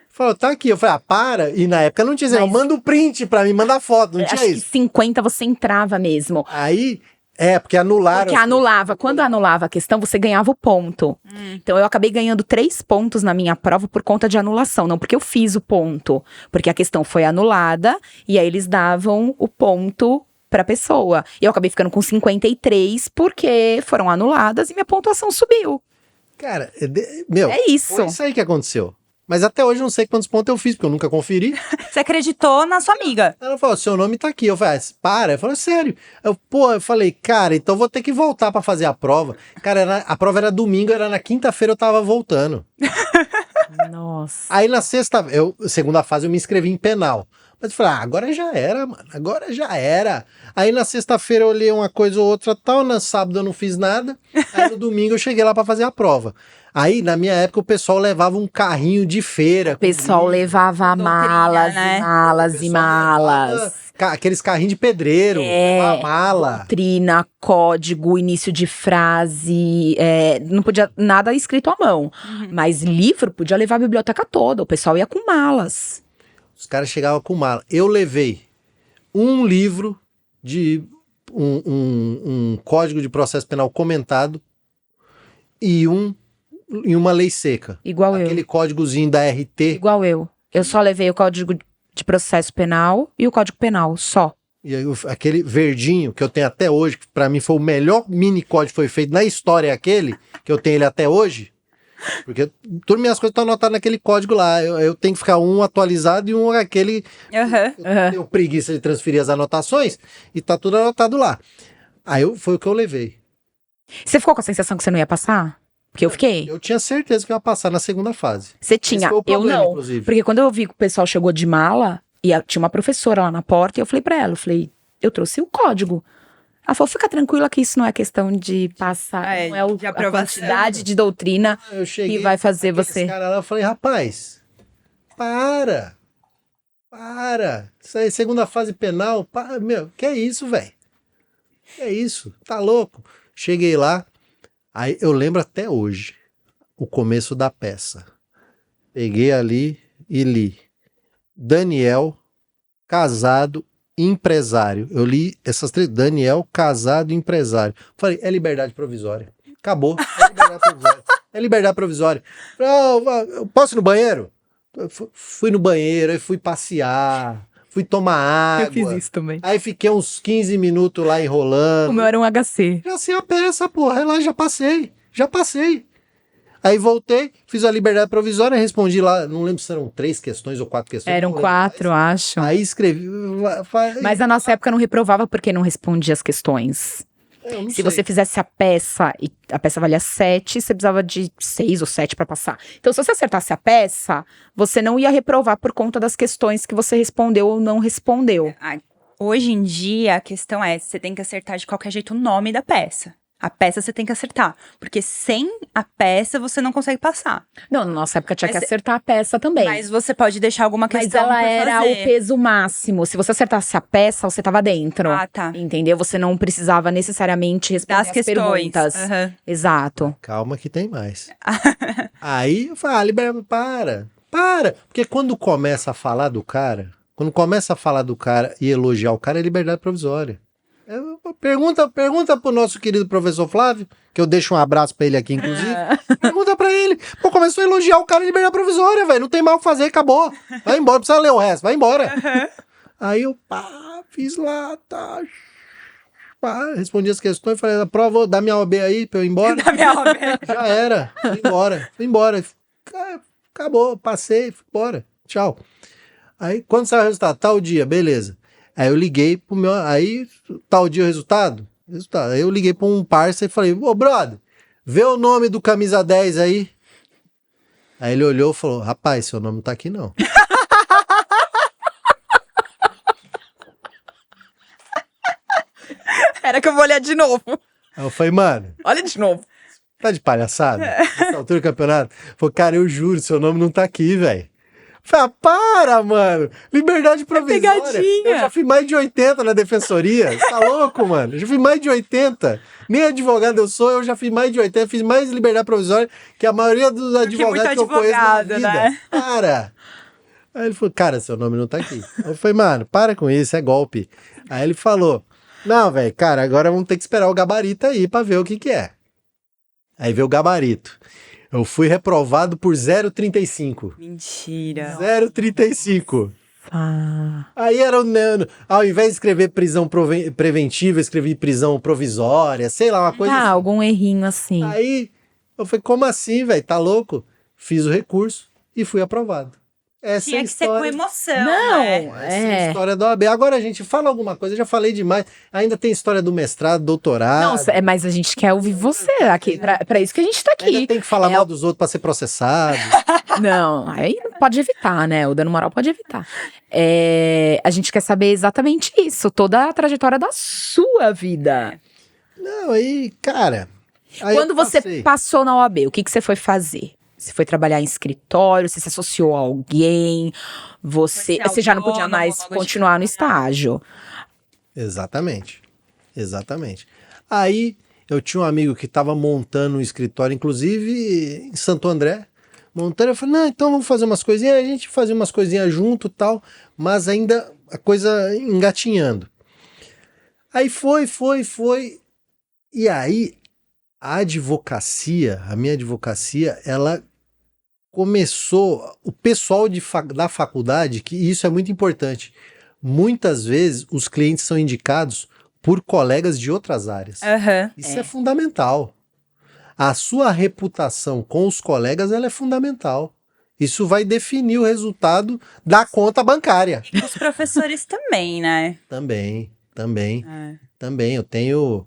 Falou, tá aqui. Eu falei, para. E na época não tinha isso.
Mas-
Manda o print pra mim, manda foto, não
Acho
tinha
que
isso.
50 você entrava mesmo.
Aí, porque anularam.
Porque anulava. Quando anulava a questão, você ganhava o ponto. Então eu acabei ganhando 3 pontos na minha prova por conta de anulação. Não porque eu fiz o ponto. Porque a questão foi anulada e aí eles davam o ponto pra pessoa. E eu acabei ficando com 53 porque foram anuladas e minha pontuação subiu.
Cara, meu,
É isso.
foi isso aí que aconteceu. Mas até hoje eu não sei quantos pontos eu fiz, porque eu nunca conferi.
Você acreditou na sua amiga.
Ela falou, seu nome tá aqui. Eu falei, para. Eu falei, sério. Eu falei, cara, então vou ter que voltar pra fazer a prova. Cara, a prova era domingo, era na quinta-feira eu tava voltando.
Nossa.
Aí na segunda fase eu me inscrevi em penal. Mas eu falei, agora já era, mano. Agora já era. Aí na sexta-feira eu olhei uma coisa ou outra tal, no sábado eu não fiz nada. Aí no domingo eu cheguei lá pra fazer a prova. Aí, na minha época, o pessoal levava um carrinho de feira.
O pessoal levava malas
né?
e malas e malas.
Aqueles carrinhos de pedreiro, a mala.
Doutrina, código, início de frase, não podia nada escrito à mão. Mas livro podia levar a biblioteca toda, o pessoal ia com malas.
Os caras chegavam com mala. Eu levei um livro de um código de processo penal comentado e uma lei seca.
Igual
Aquele códigozinho da RT.
Igual eu. Eu só levei o código de processo penal e o código penal, só.
E aí, aquele verdinho que eu tenho até hoje, que pra mim foi o melhor mini código que foi feito na história, aquele, que eu tenho ele até hoje. Porque todas minhas coisas estão anotadas naquele código lá. Eu tenho que ficar um atualizado e um aquele. Eu tenho preguiça de transferir as anotações e tá tudo anotado lá. Aí foi o que eu levei.
Você ficou com a sensação que você não ia passar? Porque eu fiquei.
Eu tinha certeza que eu ia passar na segunda fase.
Você tinha,
Esse foi o problema,
eu não.
inclusive.
Porque quando eu vi que o pessoal chegou de mala, e tinha uma professora lá na porta, e eu falei pra ela, eu trouxe o código. Ela falou, fica tranquila que isso não é questão de passar, não é
de
a
aprovação.
quantidade de doutrina
Eu cheguei,
que vai fazer
aqueles
você.
cara lá, eu falei, rapaz, para. Isso aí, segunda fase penal, meu, que é isso, velho? Que é isso? Tá louco? Cheguei lá, aí eu lembro até hoje o começo da peça. Peguei ali e li. Daniel, casado, empresário. Eu li essas três. Daniel, casado, empresário. Falei, é liberdade provisória. Acabou. É liberdade provisória. É liberdade provisória. Falei, eu posso ir no banheiro? Eu fui no banheiro, aí fui passear, fui tomar água.
também.
Aí fiquei uns 15 minutos lá enrolando.
O meu era um HC.
Já sei a peça, porra. Lá já passei. Aí voltei, fiz a liberdade provisória, respondi lá, não lembro se eram 3 questões ou 4 questões.
Eram 4, acho.
Aí escrevi.
Mas na nossa época não reprovava porque não respondia as questões.
Eu não
Se
sei.
você fizesse a peça, e a peça valia 7, você precisava de 6 ou 7 pra passar. Então, se você acertasse a peça, você não ia reprovar por conta das questões que você respondeu ou não respondeu.
Hoje em dia, a questão é, você tem que acertar de qualquer jeito o nome da peça. A peça você tem que acertar, porque sem a peça você não consegue passar.
Não, na nossa época tinha
Mas
que acertar a peça também.
Mas você pode deixar alguma
Mas
questão
ela
por
era
fazer.
o peso máximo. Se você acertasse a peça, você tava dentro.
Ah, tá.
Entendeu? Você não precisava necessariamente responder
Das
as
questões.
perguntas.
Aham.
Exato.
Calma que tem mais. Aí eu falei, para. Porque quando começa a falar do cara, e elogiar o cara, é liberdade provisória. Pergunta pro nosso querido professor Flávio, que eu deixo um abraço pra ele aqui, inclusive. Pergunta pra ele. Pô, começou a elogiar o cara de liberdade provisória, velho. Não tem mal o que fazer, acabou. Vai embora, precisa ler o resto, vai embora. Aí eu, fiz lá, tá. Respondi as questões, falei, prova, dá minha OB aí pra eu ir embora.
Da minha obra.
Já era, fui embora. Acabou, passei, fui embora, tchau. Aí, quando saiu o resultado? Tal dia, beleza. Aí eu liguei pro meu, aí, tal dia o resultado. Aí eu liguei pra um parceiro e falei, ô brother, vê o nome do camisa 10 aí. Aí ele olhou e falou, rapaz, seu nome não tá aqui não.
Era que eu vou olhar de novo.
Aí eu falei, mano,
Olha de novo.
tá de palhaçada? Nessa altura do campeonato? Falei, cara, eu juro, seu nome não tá aqui, velho. Falei, para, mano. Liberdade provisória.
pegadinha.
Eu já fui mais de 80 na defensoria. Você tá louco, mano? Eu já fui mais de 80. Nem advogado eu sou, eu já fiz mais de 80. Fiz mais liberdade provisória que a maioria dos advogados que eu conheço na vida.
né?
Para. Aí ele falou, cara, seu nome não tá aqui. Eu falei, mano, para com isso, é golpe. Aí ele falou, não, velho, cara, agora vamos ter que esperar o gabarito aí pra ver o que que é. Aí veio o gabarito. Eu fui reprovado por 0,35.
Mentira.
0,35.
Ah.
Aí era ao invés de escrever prisão preventiva, eu escrevi prisão provisória, sei lá, uma coisa assim.
Algum errinho assim.
Aí eu falei, como assim, velho? Tá louco? Fiz o recurso e fui aprovado. Essa
Tinha que ser com
história...
emoção,
Não,
né?
Essa é a história da OAB. Agora, gente, fala alguma coisa. Eu já falei demais. Ainda tem história do mestrado, doutorado.
Não, mas a gente quer ouvir você aqui. Pra isso que a gente tá
Ainda
aqui.
tem que falar mal dos outros pra ser processado.
Não, aí pode evitar, né? O dano moral pode evitar. A gente quer saber exatamente isso, toda a trajetória da sua vida.
Não, aí, cara... aí
Quando
eu
você
passei.
passou na OAB, o que você foi fazer? Você foi trabalhar em escritório? Você se associou a alguém? Você já não podia
autônomo,
mais
logo de
continuar no
cara.
estágio?
Exatamente. Exatamente. Aí eu tinha um amigo que estava montando um escritório, inclusive em Santo André. Montando, eu falei, não, então vamos fazer umas coisinhas. A gente fazia umas coisinhas junto e tal, mas ainda a coisa engatinhando. Aí foi. E aí a minha advocacia, ela começou, o pessoal da faculdade, que isso é muito importante. Muitas vezes os clientes são indicados por colegas de outras áreas.
Aham.
Isso é fundamental. A sua reputação com os colegas, ela é fundamental. Isso vai definir o resultado da conta bancária.
E com os professores também, né?
Também.
É.
Também. Eu tenho...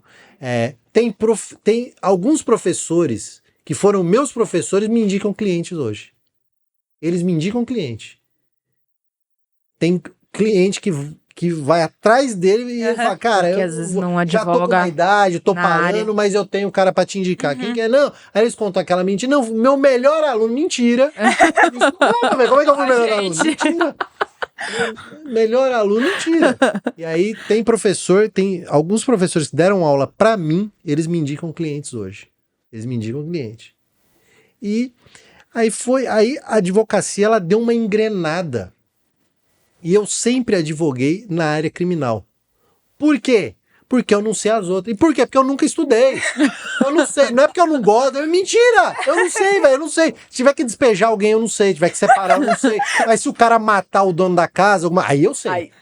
tem alguns professores que foram meus professores me indicam clientes hoje. Eles me indicam cliente. Tem cliente que vai atrás dele e fala, cara,
Porque
eu
às vezes não
já tô com
advoga
uma idade, tô
na
parando,
área.
mas eu tenho um cara pra te indicar. Quem quer? Não. Aí eles contam aquela mentira. Não, meu melhor aluno, mentira. Não, velho, como é que eu fui melhor aluno? Mentira. Melhor aluno, mentira. E aí tem alguns professores que deram aula pra mim, eles me indicam clientes hoje. Eles me indicam cliente. E aí a advocacia, ela deu uma engrenada. E eu sempre advoguei na área criminal. Por quê? Porque eu não sei as outras. E por quê? Porque eu nunca estudei. Eu não sei. Não é porque eu não gosto. É mentira. Eu não sei, velho. Eu não sei. Se tiver que despejar alguém, eu não sei. Se tiver que separar, eu não sei. Mas se o cara matar o dono da casa, aí eu sei.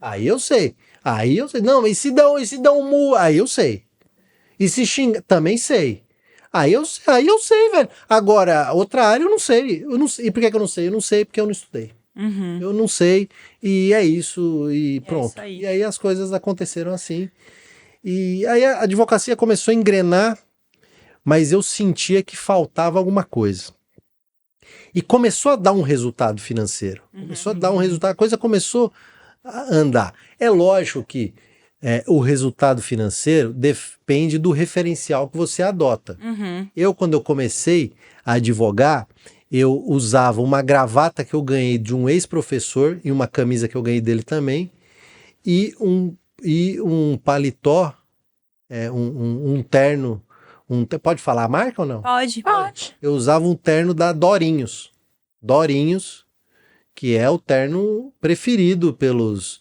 Aí eu sei. Não, e se dá um mu? Aí eu sei. E se xinga? Também sei. Aí eu sei, velho. Agora, outra área eu não sei. E por que eu não sei? Eu não sei porque eu não estudei.
Uhum.
Eu não sei, e é isso, e pronto.
isso aí.
E aí as coisas aconteceram assim. E aí a advocacia começou a engrenar, mas eu sentia que faltava alguma coisa. E começou a dar um resultado financeiro. Começou a dar um resultado, a coisa começou a andar. É lógico que o resultado financeiro depende do referencial que você adota.
Uhum.
Quando eu comecei a advogar, eu usava uma gravata que eu ganhei de um ex-professor e uma camisa que eu ganhei dele também, e um paletó, um terno. Pode falar a marca ou não?
Pode.
Eu usava um terno da Dorinhos. Dorinhos, que é o terno preferido pelos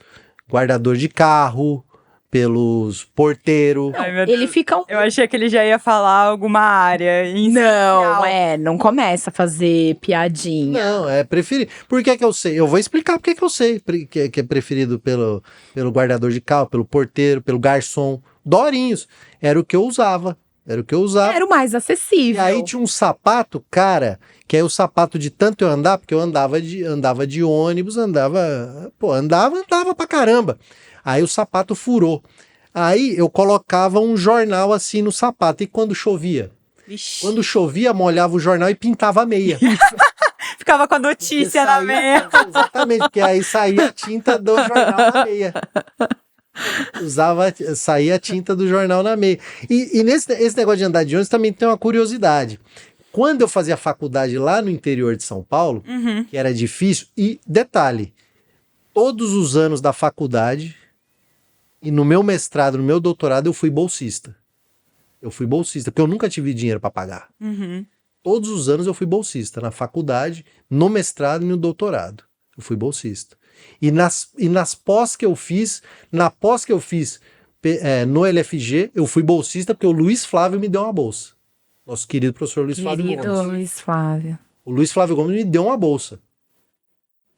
guardadores de carro, pelos porteiros.
Ai, meu
Ele
Deus.
fica um...
Eu achei que ele já ia falar alguma área.
Não, não começa a fazer piadinha.
Não, é preferido. Por que eu sei? Eu vou explicar por que eu sei que é preferido pelo guardador de carro, pelo porteiro, pelo garçom. Dorinhos. Era o que eu usava.
Era o mais
E
acessível.
aí tinha um sapato, cara, que é o sapato de tanto eu andar, porque eu andava de ônibus, andava pra caramba. Aí o sapato furou. Aí eu colocava um jornal assim no sapato. E quando chovia?
Vixe.
Quando chovia, molhava o jornal e pintava a meia.
Ficava com a notícia na meia.
Exatamente, porque aí saía a tinta do jornal na meia. Saía a tinta do jornal na meia. E esse negócio de andar de ônibus também tem uma curiosidade. Quando eu fazia faculdade lá no interior de São Paulo, que era difícil, e detalhe, todos os anos da faculdade, e no meu mestrado, no meu doutorado, eu fui bolsista. Porque eu nunca tive dinheiro para pagar.
Uhum.
Todos os anos eu fui bolsista, na faculdade, no mestrado e no doutorado. Eu fui bolsista. E nas pós que eu fiz, na pós que eu fiz no LFG, eu fui bolsista porque o Luiz Flávio me deu uma bolsa. Nosso querido professor Luiz Flávio
Querido
Gomes.
Luiz Flávio.
O Luiz Flávio Gomes me deu uma bolsa.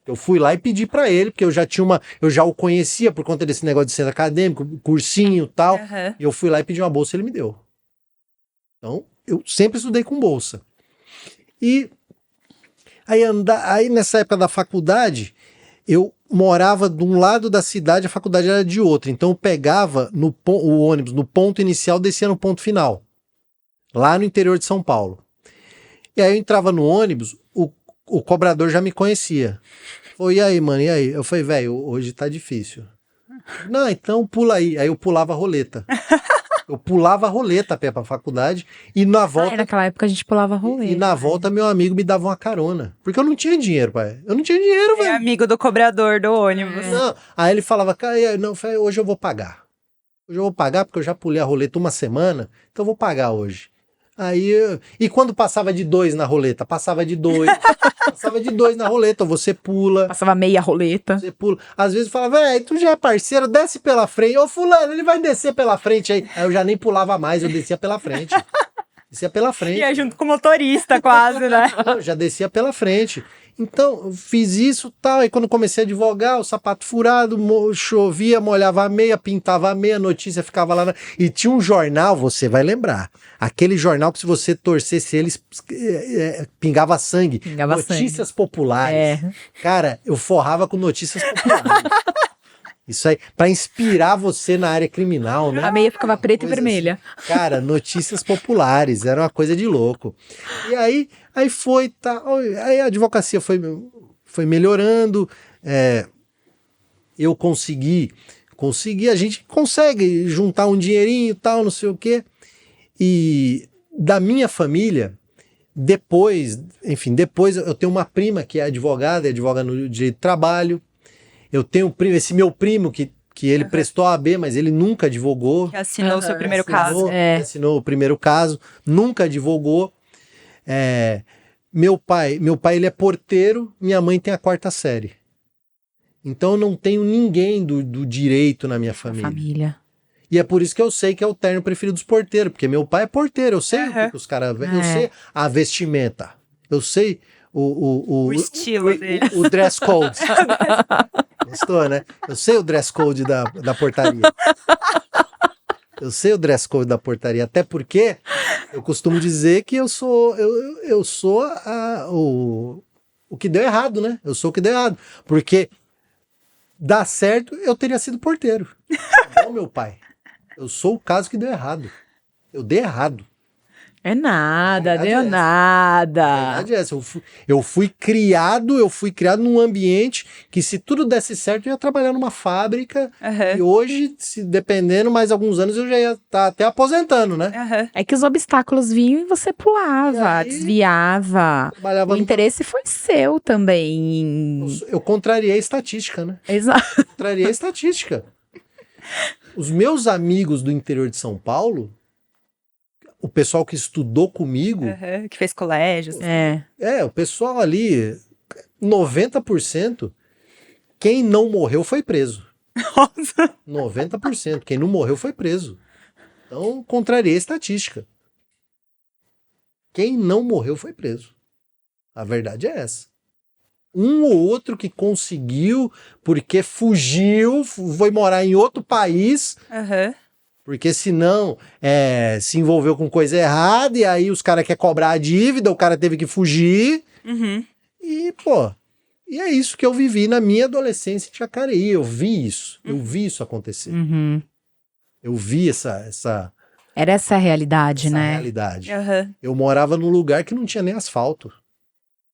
Eu fui lá e pedi para ele, porque eu já o conhecia por conta desse negócio de centro acadêmico, cursinho e tal.
Uhum.
E eu fui lá e pedi uma bolsa e ele me deu. Então, eu sempre estudei com bolsa. E Aí nessa época da faculdade, eu morava de um lado da cidade, a faculdade era de outro. Então eu pegava o ônibus no ponto inicial, descia no ponto final, lá no interior de São Paulo. E aí eu entrava no ônibus, o cobrador já me conhecia. Falou, e aí, mano, e aí? Eu falei, velho, hoje tá difícil. Não, então pula aí. Aí eu pulava a roleta. Eu pulava a roleta a pé pra faculdade e na volta...
naquela época a gente pulava rolê.
E na volta meu amigo me dava uma carona. Porque eu não tinha dinheiro, pai. Eu não tinha dinheiro,
É
velho.
amigo do cobrador do ônibus.
Não. Aí ele falava, cara, não, hoje eu vou pagar. Hoje eu vou pagar porque eu já pulei a roleta uma semana, então eu vou pagar hoje. Aí, e quando passava de 2 na roleta? Passava de 2. Passava de 2 na roleta, você pula.
Passava meia roleta.
Você pula. Às vezes falava, velho, tu já é parceiro, desce pela frente. Ô, fulano, ele vai descer pela frente aí. Aí eu já nem pulava mais, eu descia pela frente. Descia pela frente.
Ia junto com o motorista, quase, né?
Eu já descia pela frente. Então, eu fiz isso e tal. Aí quando comecei a advogar, o sapato furado, chovia, molhava a meia, pintava a meia, a notícia ficava lá. E tinha um jornal, você vai lembrar. Aquele jornal que se você torcesse ele, pingava sangue.
Pingava
Notícias populares.
É.
Cara, eu forrava com notícias populares. Isso aí, pra inspirar você na área criminal, né?
A meia ficava preta e
Coisa
vermelha.
assim. Cara, notícias populares, era uma coisa de louco. E aí foi, tá, aí a advocacia foi melhorando, eu consegui, a gente consegue juntar um dinheirinho e tal, não sei o quê. E da minha família, depois eu tenho uma prima que é advogada, advoga no direito do trabalho. Eu tenho esse meu primo que ele prestou a AB, mas ele nunca advogou.
Que assinou o seu primeiro caso.
Assinou o primeiro caso, nunca advogou. Meu pai ele é porteiro, minha mãe tem a 4ª série. Então eu não tenho ninguém do direito na minha família. E é por isso que eu sei que é o terno preferido dos porteiros, porque meu pai é porteiro, eu sei o que os caras... Eu sei a vestimenta, eu sei o
estilo dele.
O dress code. Gostou, né? Eu sei o dress code da portaria. Eu sei o dress code da portaria, até porque eu costumo dizer que eu sou o que deu errado, né? Eu sou o que deu errado. Porque dá certo, eu teria sido porteiro. Igual meu pai. Eu sou o caso que deu errado. Eu dei errado.
É nada, deu
A
nada.
verdade é essa. Eu fui criado num ambiente que, se tudo desse certo, eu ia trabalhar numa fábrica. E hoje, se dependendo, mais alguns anos, eu já ia estar até aposentando, né?
É que os obstáculos vinham e você pulava, desviava. O interesse foi seu também.
Eu contrariei a estatística, né?
Exato.
Contrariei a estatística. Os meus amigos do interior de São Paulo, o pessoal que estudou comigo...
que fez colégio.
O pessoal ali, 90%, quem não morreu foi preso.
Nossa!
90%, quem não morreu foi preso. Então, contrariei a estatística. Quem não morreu foi preso. A verdade é essa. Um ou outro que conseguiu, porque fugiu, foi morar em outro país... Porque senão se envolveu com coisa errada e aí os caras querem cobrar a dívida, o cara teve que fugir. E, e é isso que eu vivi na minha adolescência em Jacareí. Eu vi isso. Eu vi isso acontecer. Eu vi essa
Era essa a realidade, né?
realidade. Eu morava num lugar que não tinha nem asfalto.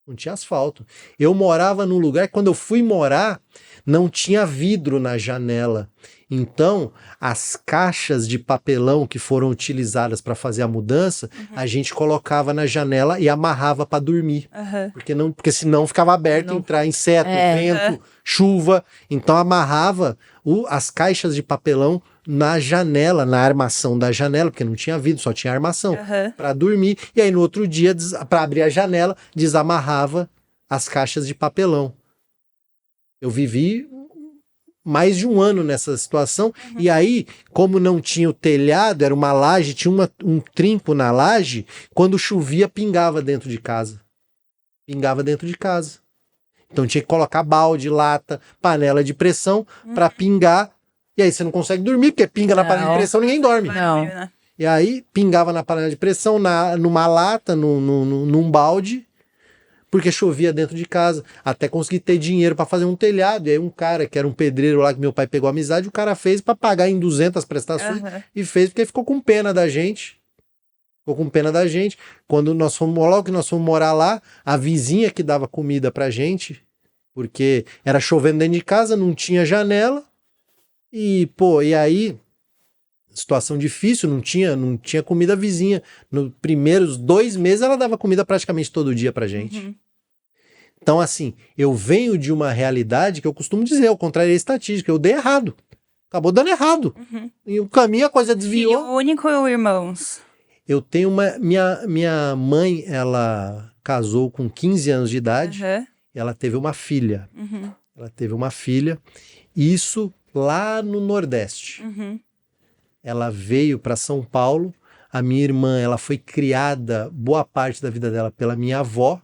Não tinha asfalto. Eu morava num lugar que, quando eu fui morar, não tinha vidro na janela. Então, as caixas de papelão que foram utilizadas para fazer a mudança, a gente colocava na janela e amarrava para dormir. Porque senão ficava aberto, entrar inseto, vento, chuva. Então, amarrava as caixas de papelão na janela, na armação da janela, porque não tinha vidro, só tinha armação, para dormir. E aí, no outro dia, para abrir a janela, desamarrava as caixas de papelão. Eu vivi mais de um ano nessa situação. E aí, como não tinha o telhado, era uma laje, tinha um trinco na laje, quando chovia, pingava dentro de casa. Pingava dentro de casa. Então tinha que colocar balde, lata, panela de pressão para pingar. E aí você não consegue dormir, porque pinga na panela de pressão, ninguém dorme.
Não.
E aí pingava na panela de pressão, numa lata, num balde, porque chovia dentro de casa, até conseguir ter dinheiro para fazer um telhado. E aí um cara que era um pedreiro lá que meu pai pegou amizade, o cara fez para pagar em 200 prestações e fez porque ficou com pena da gente. Ficou com pena da gente. Quando nós fomos, logo que nós fomos morar lá, a vizinha que dava comida pra gente, porque era chovendo dentro de casa, não tinha janela. E, pô, e aí, situação difícil, não tinha comida vizinha. Nos primeiros 2 meses ela dava comida praticamente todo dia pra gente. Então, assim, eu venho de uma realidade que eu costumo dizer, ao contrário da estatística, eu dei errado. Acabou dando errado. E o caminho a coisa desviou.
Filho único ou irmãos?
Eu tenho minha mãe, ela casou com 15 anos de idade, e ela teve uma filha. Ela teve uma filha, isso lá no Nordeste. Ela veio para São Paulo. A minha irmã, ela foi criada boa parte da vida dela pela minha avó.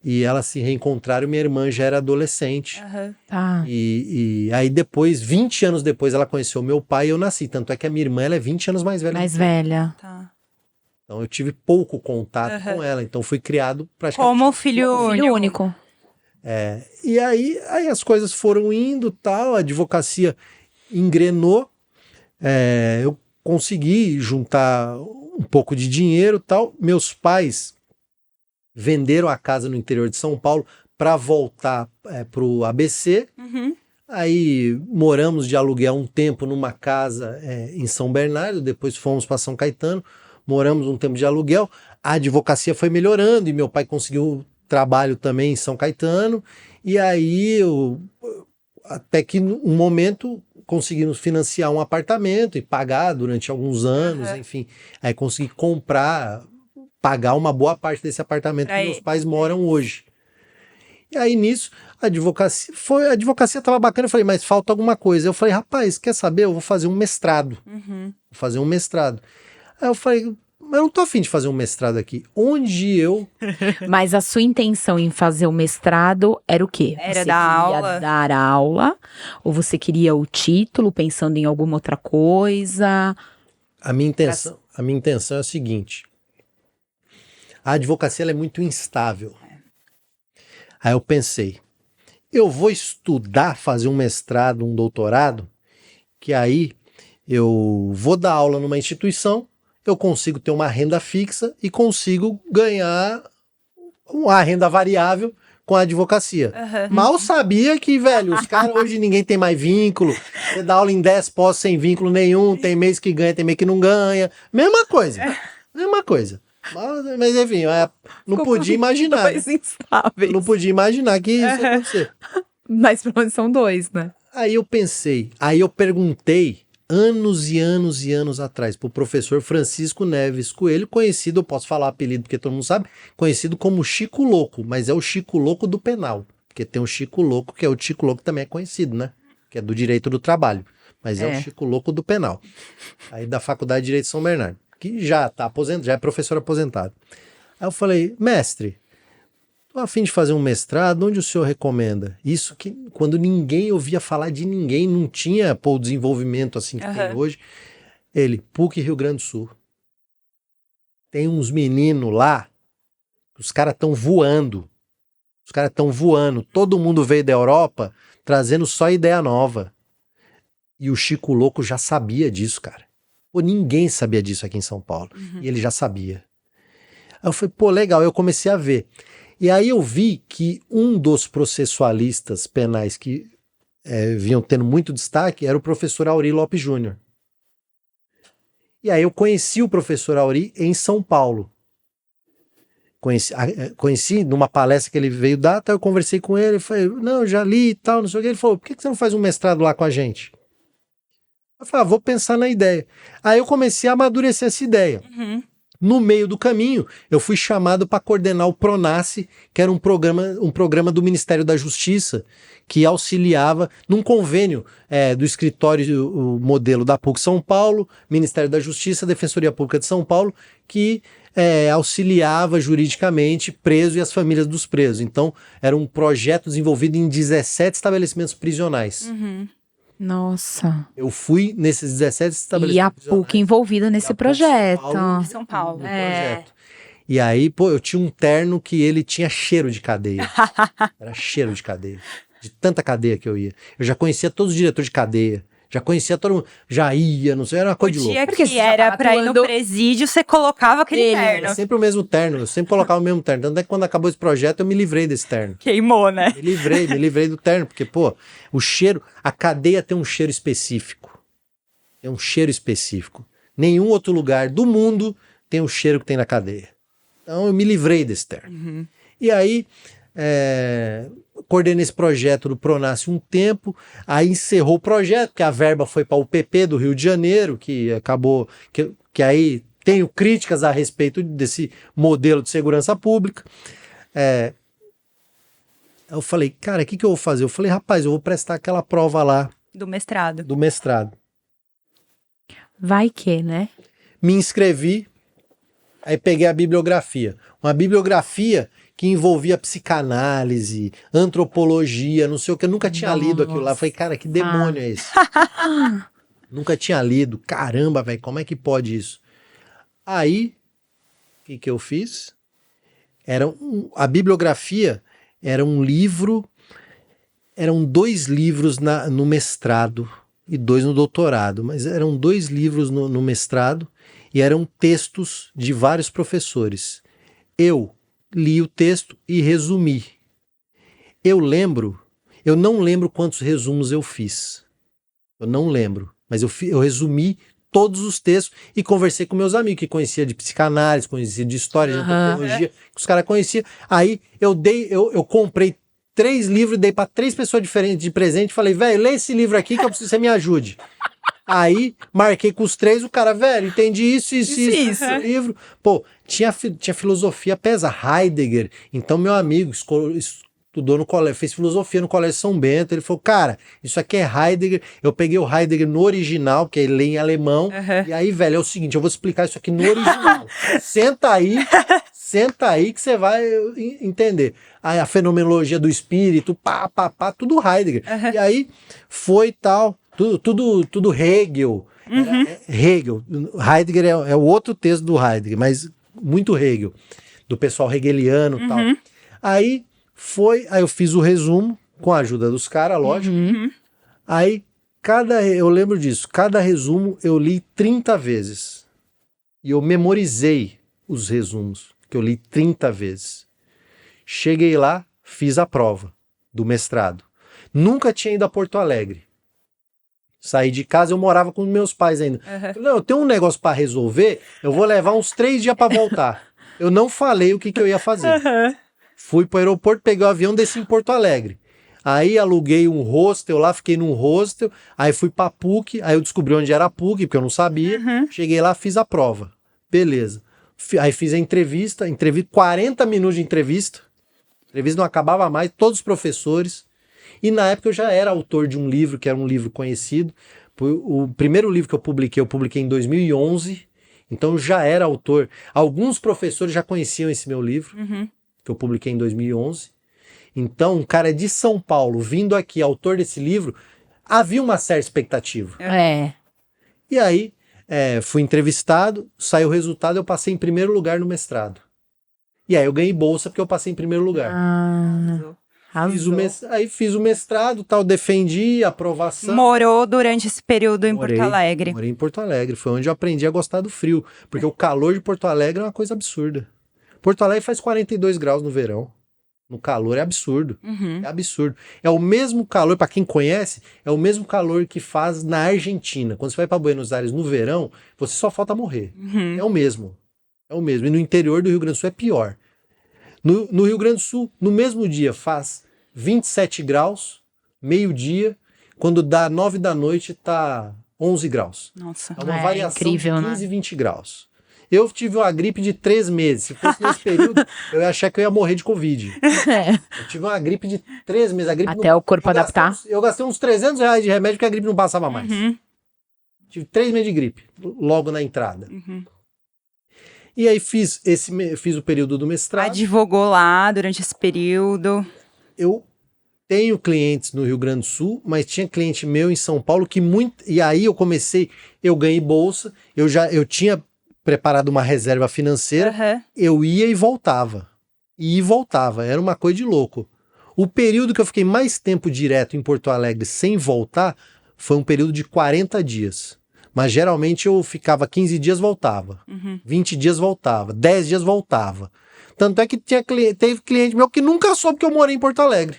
E elas se reencontraram, minha irmã já era adolescente.
Tá.
E aí depois, 20 anos depois, ela conheceu meu pai e eu nasci. Tanto é que a minha irmã, ela é 20 anos mais velha.
Mais velha.
Tá.
Então eu tive pouco contato com ela. Então fui criado praticamente...
Como filho
Filho único.
E aí as coisas foram indo, tal, a advocacia engrenou, eu consegui juntar um pouco de dinheiro, tal. Meus pais venderam a casa no interior de São Paulo para voltar para o ABC. Aí moramos de aluguel um tempo numa casa em São Bernardo, depois fomos para São Caetano, moramos um tempo de aluguel. A advocacia foi melhorando e meu pai conseguiu trabalho também em São Caetano, e aí até que um momento conseguimos financiar um apartamento e pagar durante alguns anos, enfim, aí consegui pagar uma boa parte desse apartamento que meus pais moram hoje. E aí nisso, a advocacia estava bacana, eu falei, mas falta alguma coisa. Eu falei, rapaz, quer saber? Eu vou fazer um mestrado. Vou fazer um mestrado. Aí eu falei, mas eu não tô afim de fazer um mestrado aqui. Onde eu...
Mas a sua intenção em fazer o mestrado era o quê?
Era
você
dar
queria
aula?
dar aula? Ou você queria o título, pensando em alguma outra coisa?
A minha intenção é a seguinte. A advocacia ela é muito instável. Aí eu pensei, eu vou estudar, fazer um mestrado, um doutorado, que aí eu vou dar aula numa instituição, eu consigo ter uma renda fixa e consigo ganhar uma renda variável com a advocacia. Mal sabia que, velho, os caras hoje ninguém tem mais vínculo, você dá aula em 10 pós sem vínculo nenhum, tem mês que ganha, tem mês que não ganha, mesma coisa. Mas enfim, não podia imaginar.
Dois instáveis.
Não podia imaginar que isso ia acontecer.
Mas pelo menos são dois, né?
Aí eu pensei, aí eu perguntei anos e anos e anos atrás pro professor Francisco Neves Coelho, conhecido, eu posso falar apelido porque todo mundo sabe, conhecido como Chico Louco, mas é o Chico Louco do penal, porque tem o Chico Louco, que é o Chico Louco que também é conhecido, né? Que é do direito do trabalho, mas é o Chico Louco do penal, aí da Faculdade de Direito de São Bernardo, que já tá aposentado, já é professor aposentado. Aí eu falei, mestre, tô a fim de fazer um mestrado, onde o senhor recomenda? Isso que quando ninguém ouvia falar de ninguém, não tinha o desenvolvimento assim que tem hoje. Ele, PUC Rio Grande do Sul. Tem uns meninos lá, os caras estão voando. Os caras estão voando. Todo mundo veio da Europa trazendo só ideia nova. E o Chico Louco já sabia disso, cara. Pô, ninguém sabia disso aqui em São Paulo. E ele já sabia. Aí eu falei, pô, legal. Eu comecei a ver. E aí eu vi que um dos processualistas penais que vinham tendo muito destaque era o professor Auri Lopes Júnior. E aí eu conheci o professor Auri em São Paulo. Conheci numa palestra que ele veio dar, eu conversei com ele, falei, não, já li e tal, não sei o que. Ele falou, por que você não faz um mestrado lá com a gente? Eu falei, vou pensar na ideia. Aí eu comecei a amadurecer essa ideia. No meio do caminho, eu fui chamado para coordenar o Pronace, que era um programa do Ministério da Justiça, que auxiliava num convênio do escritório o modelo da PUC São Paulo, Ministério da Justiça, Defensoria Pública de São Paulo, que auxiliava juridicamente preso e as famílias dos presos. Então, era um projeto desenvolvido em 17 estabelecimentos prisionais.
Nossa.
Eu fui nesses 17 estabelecimentos.
E a PUC envolvida nesse projeto.
São Paulo.
Projeto. E aí, pô, eu tinha um terno que ele tinha cheiro de cadeia. Era cheiro de cadeia. De tanta cadeia que eu ia. Eu já conhecia todos os diretores de cadeia. Já conhecia todo mundo. Já ia, não sei, era uma
O
coisa de louco.
dia
Porque
que
você já
era
tava
pra ir no
atuando-
presídio, você colocava aquele
Ele,
Era
terno.
sempre o mesmo terno. Eu sempre colocava o mesmo terno. Tanto é que quando acabou esse projeto, eu me livrei desse terno.
Queimou, né?
Me livrei do terno. Porque, pô, o cheiro... A cadeia tem um cheiro específico. Tem um cheiro específico. Nenhum outro lugar do mundo tem o cheiro que tem na cadeia. Então, eu me livrei desse terno. E aí... coordenei esse projeto do Pronasce um tempo, aí encerrou o projeto, porque a verba foi para o UPP do Rio de Janeiro, que acabou, que aí tenho críticas a respeito desse modelo de segurança pública. Eu falei, cara, o que eu vou fazer? Eu falei, rapaz, eu vou prestar aquela prova lá
Do mestrado.
do mestrado.
Vai que, né?
Me inscrevi, aí peguei a bibliografia. Uma bibliografia que envolvia psicanálise, antropologia, não sei o que. Eu nunca tinha lido aquilo lá. Eu falei, cara, que demônio é esse? Nunca tinha lido. Caramba, velho, como é que pode isso? Aí, o que eu fiz? A bibliografia era um livro, eram 2 livros no mestrado e 2 no doutorado, mas eram 2 livros no mestrado e eram textos de vários professores. Eu li o texto e resumi. Eu não lembro quantos resumos eu fiz. Eu não lembro, mas eu resumi todos os textos e conversei com meus amigos que conhecia de psicanálise, conhecia de história, de antropologia, que os caras conheciam. Aí eu comprei 3 livros e dei para 3 pessoas diferentes de presente e falei, velho, lê esse livro aqui que eu preciso que você me ajude. Aí, marquei com os 3, o cara, velho, entendi isso. Livro. Pô, tinha filosofia pesa, Heidegger. Então, meu amigo estudou no colégio, fez filosofia no Colégio São Bento. Ele falou, cara, isso aqui é Heidegger. Eu peguei o Heidegger no original, porque ele lê em alemão. E aí, velho, é o seguinte, eu vou te explicar isso aqui no original. Senta aí que você vai entender. Aí, a fenomenologia do espírito, tudo Heidegger. E aí, foi tal... Tudo Hegel. Hegel. Heidegger é o outro texto do Heidegger, mas muito Hegel, do pessoal hegeliano e tal. Aí eu fiz o resumo, com a ajuda dos caras, lógico. Aí, eu lembro disso, cada resumo eu li 30 vezes. E eu memorizei os resumos, que eu li 30 vezes. Cheguei lá, fiz a prova do mestrado. Nunca tinha ido a Porto Alegre. Saí de casa, eu morava com meus pais ainda. Falei, não, eu tenho um negócio para resolver, eu vou levar uns 3 dias para voltar. Eu não falei o que eu ia fazer. Fui pro aeroporto, peguei o avião, desci em Porto Alegre. Aí aluguei um hostel lá, fiquei num hostel, aí fui pra PUC, aí eu descobri onde era a PUC, porque eu não sabia. Cheguei lá, fiz a prova. Beleza. Aí fiz a entrevista, 40 minutos de entrevista. A entrevista não acabava mais, todos os professores. E na época eu já era autor de um livro, que era um livro conhecido. O primeiro livro que eu publiquei em 2011. Então eu já era autor. Alguns professores já conheciam esse meu livro, que eu publiquei em 2011. Então um cara de São Paulo, vindo aqui, autor desse livro, havia uma certa expectativa. E aí, fui entrevistado, saiu o resultado, eu passei em primeiro lugar no mestrado. E aí eu ganhei bolsa porque eu passei em primeiro lugar. Fiz o mestrado, tal, defendi a aprovação.
Morou durante esse período em Porto Alegre.
Morei em Porto Alegre, foi onde eu aprendi a gostar do frio, porque o calor de Porto Alegre é uma coisa absurda. Porto Alegre faz 42 graus no verão, no calor é absurdo, é absurdo. É o mesmo calor, para quem conhece, é o mesmo calor que faz na Argentina. Quando você vai para Buenos Aires no verão, você só falta morrer. É o mesmo, e no interior do Rio Grande do Sul é pior. No Rio Grande do Sul, no mesmo dia, faz 27 graus, meio-dia, quando dá 9 da noite, tá 11 graus.
Nossa.
É uma variação
incrível,
de 15, 20 graus. Eu tive uma gripe de 3 meses. Se fosse nesse período, eu ia achar que eu ia morrer de Covid. Eu tive uma gripe de 3 meses. A gripe
Até o corpo adaptar.
Eu gastei uns R$300 de remédio porque a gripe não passava mais. Tive 3 meses de gripe, logo na entrada. E aí fiz o período do mestrado.
Advogou lá durante esse período.
Eu tenho clientes no Rio Grande do Sul, mas tinha cliente meu em São Paulo e aí eu ganhei bolsa, eu tinha preparado uma reserva financeira,
Aham.
eu ia e voltava. E voltava, era uma coisa de louco. O período que eu fiquei mais tempo direto em Porto Alegre sem voltar foi um período de 40 dias. Mas geralmente eu ficava 15 dias, voltava. 20 dias, voltava. 10 dias, voltava. Tanto é que teve cliente meu que nunca soube que eu morei em Porto Alegre.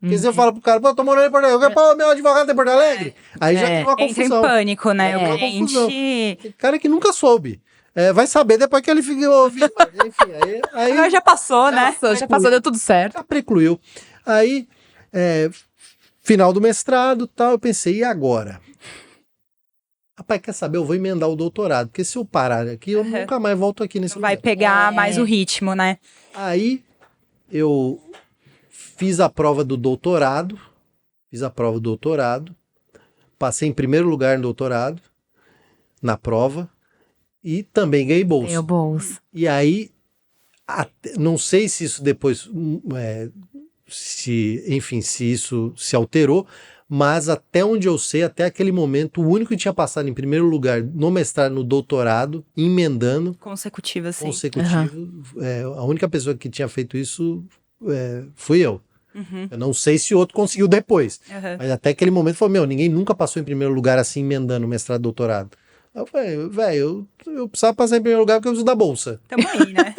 Porque você fala pro cara, pô, tô morando em Porto Alegre. Pô, meu advogado tá em Porto Alegre. Aí já tem uma
Entra em
confusão.
pânico, né?
É.
O cliente...
Cara que nunca soube. Vai saber depois que ele fica ouvindo. Enfim, aí
Agora já passou, né?
Já passou, deu tudo certo.
já precluiu. Aí, final do mestrado, tal, eu pensei, e agora? Rapaz, quer saber? Eu vou emendar o doutorado, porque se eu parar aqui, eu nunca mais volto aqui nesse
Vai
lugar.
pegar mais o ritmo, né?
Aí, eu fiz a prova do doutorado, passei em primeiro lugar no doutorado, na prova, e também ganhei bolsa.
Meu bolso.
E aí, não sei se isso depois, se isso se alterou, mas até onde eu sei, até aquele momento, o único que tinha passado em primeiro lugar no mestrado, no doutorado, emendando,
Consecutiva, sim.
consecutivo, a única pessoa que tinha feito isso fui eu. Eu não sei se outro conseguiu depois, mas até aquele momento foi, ninguém nunca passou em primeiro lugar assim, emendando mestrado, doutorado. Eu falei, velho, eu precisava passar em primeiro lugar porque eu preciso da bolsa.
Tamo aí, né?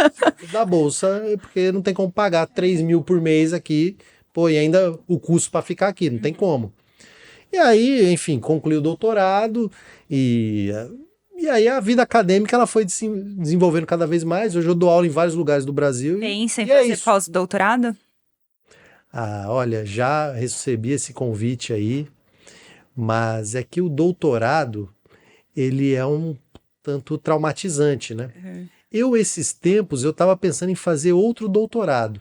Da bolsa, porque não tem como pagar 3 mil por mês aqui, pô, e ainda o custo para ficar aqui, não tem como. E aí, enfim, concluí o doutorado e aí a vida acadêmica ela foi se desenvolvendo cada vez mais. Hoje eu dou aula em vários lugares do Brasil.
Pensa em
e é
fazer
isso.
pós-doutorado?
Olha, já recebi esse convite aí, mas é que o doutorado, ele é um tanto traumatizante, né? Esses tempos, eu estava pensando em fazer outro doutorado,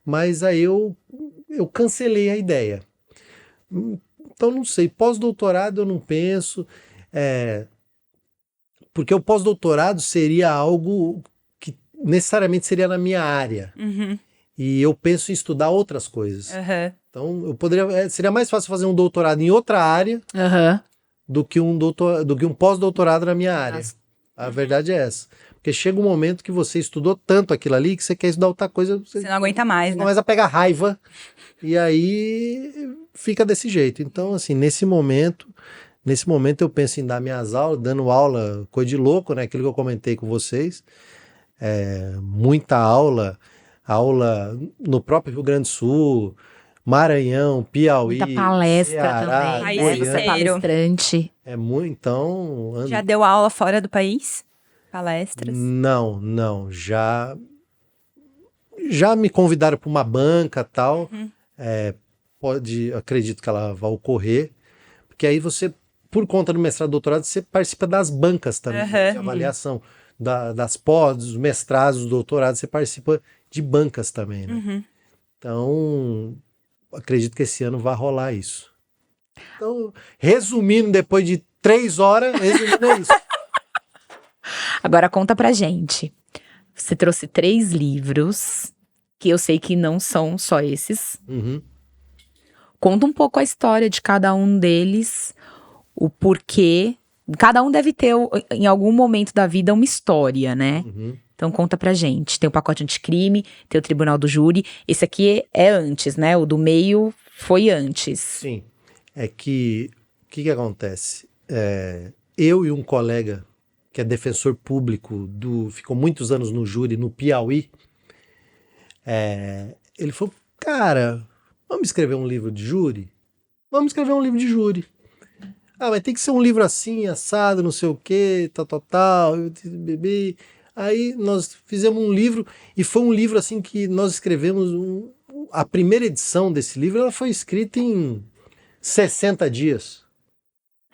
mas aí eu cancelei a ideia. Então, não sei, pós-doutorado eu não penso, porque o pós-doutorado seria algo que necessariamente seria na minha área. E eu penso em estudar outras coisas. Então, seria mais fácil fazer um doutorado em outra área do que um pós-doutorado na minha área. A verdade é essa. Porque chega um momento que você estudou tanto aquilo ali que você quer estudar outra coisa.
Você não aguenta mais, né?
Começa a pegar raiva e aí fica desse jeito. Então, assim, nesse momento eu penso em dar minhas aulas, dando aula, coisa de louco, né? Aquilo que eu comentei com vocês. Muita aula no próprio Rio Grande do Sul, Maranhão, Piauí,
Muita palestra
Ceará,
também,
Goiânia.
né? Você é palestrante.
Então...
Já deu aula fora do país? Palestras?
Não, já me convidaram para uma banca tal, acredito que ela vai ocorrer, porque aí você, por conta do mestrado e doutorado, você participa das bancas também, de avaliação, das pós, dos mestrados, dos doutorados, você participa de bancas também, né? Então, acredito que esse ano vai rolar isso. Então, resumindo, depois de 3 horas, resumindo é isso.
Agora conta pra gente. Você trouxe 3 livros, que eu sei que não são só esses. Conta um pouco a história de cada um deles, o porquê. Cada um deve ter, em algum momento da vida, uma história, né? Então conta pra gente. Tem o pacote anticrime, tem o tribunal do júri. Esse aqui é antes, né? O do meio foi antes.
Sim. É que, o que acontece? Eu e um colega que é defensor público, ficou muitos anos no júri, no Piauí, ele falou, cara, vamos escrever um livro de júri? Vamos escrever um livro de júri. Mas tem que ser um livro assim, assado, não sei o quê, tal. Aí nós fizemos um livro, e foi um livro assim que nós escrevemos, a primeira edição desse livro, ela foi escrita em 60 dias.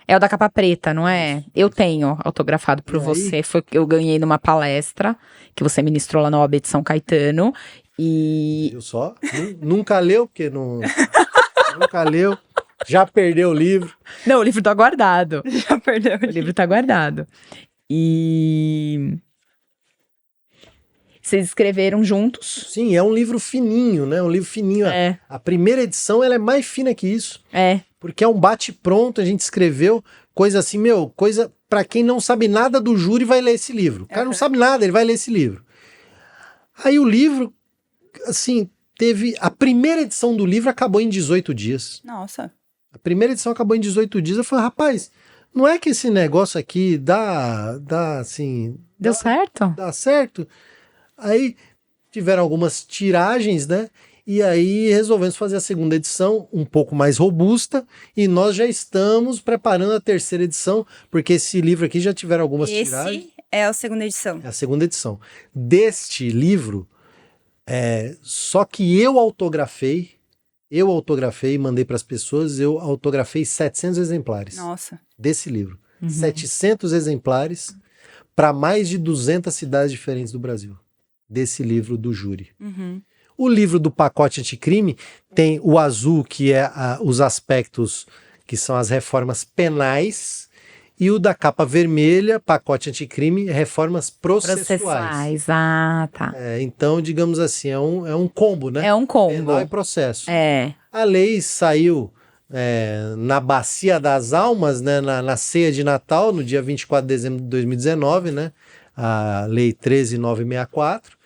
É o da capa preta, não é? Eu tenho autografado por você. Foi que eu ganhei numa palestra que você ministrou lá na OAB de São Caetano. E...
Eu só? Nunca leu, porque não... nunca leu. Já perdeu o livro.
Não, o livro tá guardado.
Já perdeu
O livro tá guardado. E... Vocês escreveram juntos?
Sim, é um livro fininho, né? Um livro fininho. A primeira edição, ela é mais fina que isso. Porque é um bate-pronto, a gente escreveu, coisa assim, coisa pra quem não sabe nada do júri vai ler esse livro. O cara não sabe nada, ele vai ler esse livro. Aí o livro, assim, teve... A primeira edição do livro acabou em 18 dias.
Nossa.
A primeira edição acabou em 18 dias. Eu falei, rapaz, não é que esse negócio aqui dá assim...
Deu certo?
Dá certo? Aí tiveram algumas tiragens, né? E aí resolvemos fazer a segunda edição um pouco mais robusta e nós já estamos preparando a terceira edição, porque esse livro aqui já tiveram algumas tiragens.
Esse é a segunda edição.
É a segunda edição. Deste livro, só que eu autografei e mandei para as pessoas, eu autografei 700 exemplares.
Nossa.
Desse livro. 700 exemplares para mais de 200 cidades diferentes do Brasil. Desse livro do júri. O livro do pacote anticrime tem o azul, que é os aspectos que são as reformas penais, e o da capa vermelha, pacote anticrime, reformas processuais.
Ah, tá.
Então, digamos assim, é um combo, né?
É um combo.
Penal e processo.
É.
A lei saiu na Bacia das Almas, né, na ceia de Natal, no dia 24 de dezembro de 2019, né? A lei 13964.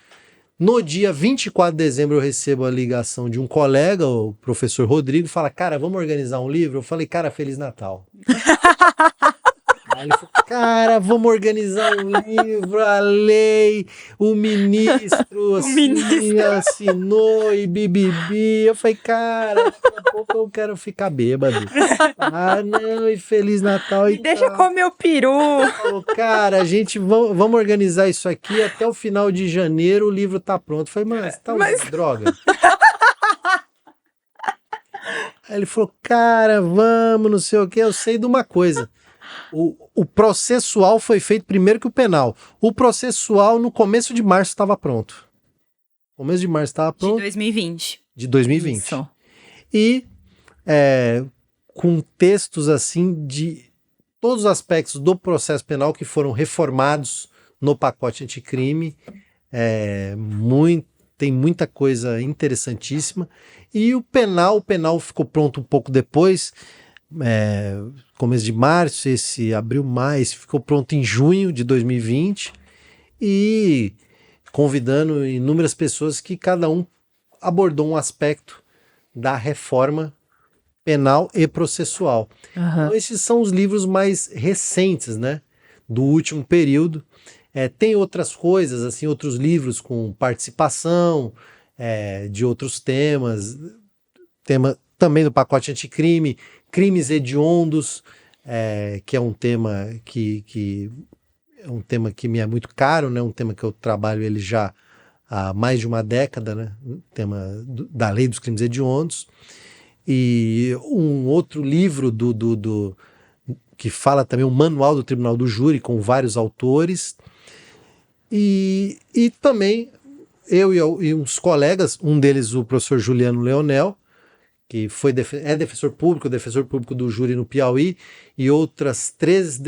No dia 24 de dezembro eu recebo a ligação de um colega, o professor Rodrigo, fala, cara, vamos organizar um livro? Eu falei, cara, Feliz Natal. Aí ele falou, cara, vamos organizar um livro, a lei, o ministro assinou e bibibi. Eu falei, cara, daqui a pouco eu quero ficar bêbado. Ah, não, e Feliz Natal e
Deixa eu comer o peru.
falou, cara, a gente vamos organizar isso aqui até o final de janeiro, o livro tá pronto. Eu falei, mas tá usando droga? Aí ele falou, cara, vamos, não sei o que, eu sei de uma coisa. O processual foi feito primeiro que o penal. O processual no começo de março estava pronto. Começo de março estava pronto.
De 2020.
De 2020.
Isso.
E com textos assim de todos os aspectos do processo penal que foram reformados no pacote anticrime. Tem muita coisa interessantíssima. E o penal ficou pronto um pouco depois, começo de março, esse abril, maio, esse ficou pronto em junho de 2020, e convidando inúmeras pessoas que cada um abordou um aspecto da reforma penal e processual. Então, esses são os livros mais recentes, né, do último período. Tem outras coisas, assim, outros livros com participação de outros temas, tema também do pacote anticrime, crimes hediondos, que é um tema que é um tema que me é muito caro, né? Um tema que eu trabalho ele já há mais de uma década, né? O tema da lei dos crimes hediondos. E um outro livro que fala também, um manual do Tribunal do Júri, com vários autores. E também eu e uns colegas, um deles o professor Juliano Leonel, que é defensor público do júri no Piauí, e outros três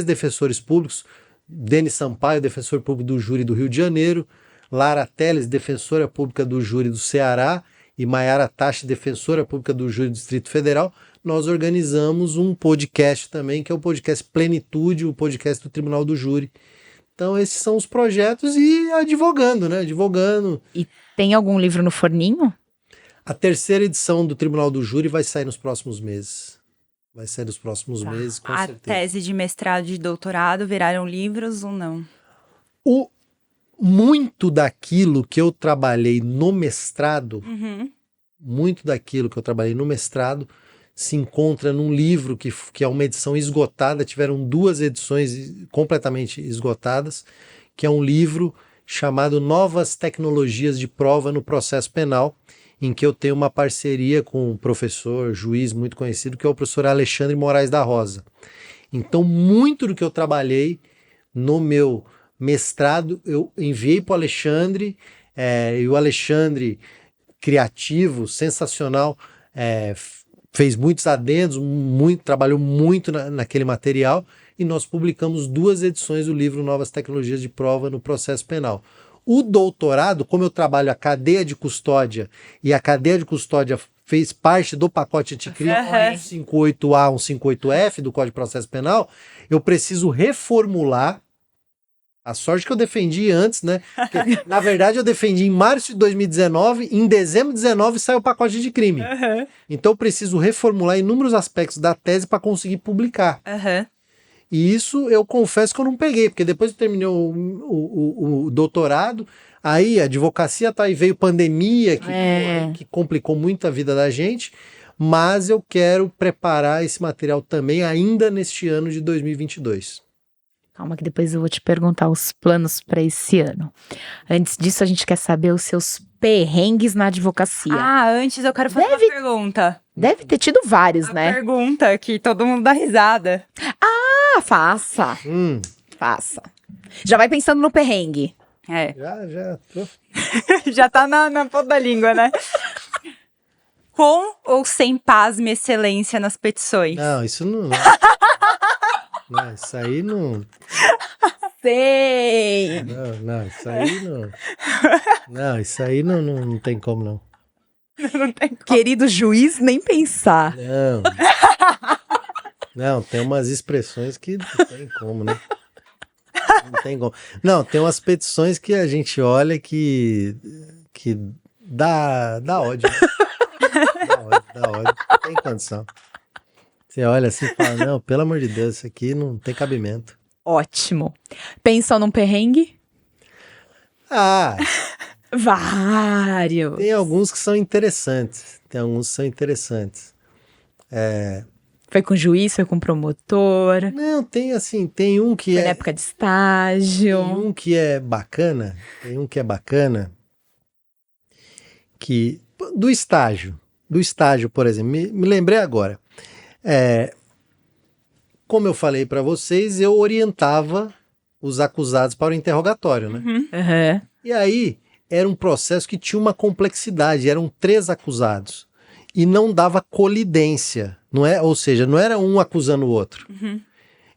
defensores públicos, Denis Sampaio, defensor público do júri do Rio de Janeiro, Lara Teles, defensora pública do júri do Ceará, e Maiara Tachi, defensora pública do júri do Distrito Federal. Nós organizamos um podcast também, que é o podcast Plenitude, o podcast do Tribunal do Júri. Então esses são os projetos, e advogando, né? Advogando.
E tem algum livro no forninho?
A terceira edição do Tribunal do Júri vai sair nos próximos meses. Vai sair nos próximos meses, com certeza.
A tese de mestrado e de doutorado viraram livros ou não?
Muito daquilo que eu trabalhei no mestrado, se encontra num livro que é uma edição esgotada. Tiveram 2 edições completamente esgotadas, que é um livro chamado Novas Tecnologias de Prova no Processo Penal, em que eu tenho uma parceria com um professor, juiz muito conhecido, que é o professor Alexandre Moraes da Rosa. Então, muito do que eu trabalhei no meu mestrado, eu enviei para o Alexandre, e o Alexandre, criativo, sensacional, fez muitos adendos, trabalhou muito naquele material, e nós publicamos 2 edições do livro Novas Tecnologias de Prova no Processo Penal. O doutorado, como eu trabalho a cadeia de custódia, e a cadeia de custódia fez parte do pacote anticrime,
Aham.
um 58A, um 58F do Código de Processo Penal, eu preciso reformular. A sorte que eu defendi antes, né? Porque, na verdade, eu defendi em março de 2019, em dezembro de 2019 saiu o pacote de crime.
Aham.
Então eu preciso reformular inúmeros aspectos da tese para conseguir publicar.
Aham.
E isso eu confesso que eu não peguei, porque depois que terminei o doutorado, aí a advocacia tá aí, veio pandemia, que complicou muito a vida da gente, mas eu quero preparar esse material também ainda neste ano de 2022.
Calma que depois eu vou te perguntar os planos para esse ano. Antes disso, a gente quer saber os seus perrengues na advocacia.
Ah, antes eu quero fazer uma pergunta.
Deve ter tido vários,
A
né?
pergunta que todo mundo dá risada.
Ah, faça. Faça. Já vai pensando no perrengue.
É.
Já tô.
Já tá na ponta da língua, né? Com ou sem pasme e excelência nas petições?
Não, isso não. Não, isso aí não.
Sei.
Não, isso aí não. Não, isso aí não tem como, não.
Não tem como.
Querido juiz, nem pensar.
Não. Não, tem umas expressões que não tem como, né? Não tem como. Não, tem umas petições que a gente olha que dá ódio. Né? Dá ódio. Não tem condição. Você olha assim e fala, não, pelo amor de Deus, isso aqui não tem cabimento.
Ótimo. Pensam num perrengue?
Ah,
Vários.
tem alguns que são interessantes.
Foi com juiz, foi com promotor.
Não, tem assim, tem um que
Foi na
é.
época de estágio.
Tem um que é bacana. Que do estágio, por exemplo, me lembrei agora. Como eu falei para vocês, eu orientava os acusados para o interrogatório, né?
Aham.
E aí era um processo que tinha uma complexidade, eram 3 acusados e não dava colidência, não é? Ou seja, não era um acusando o outro.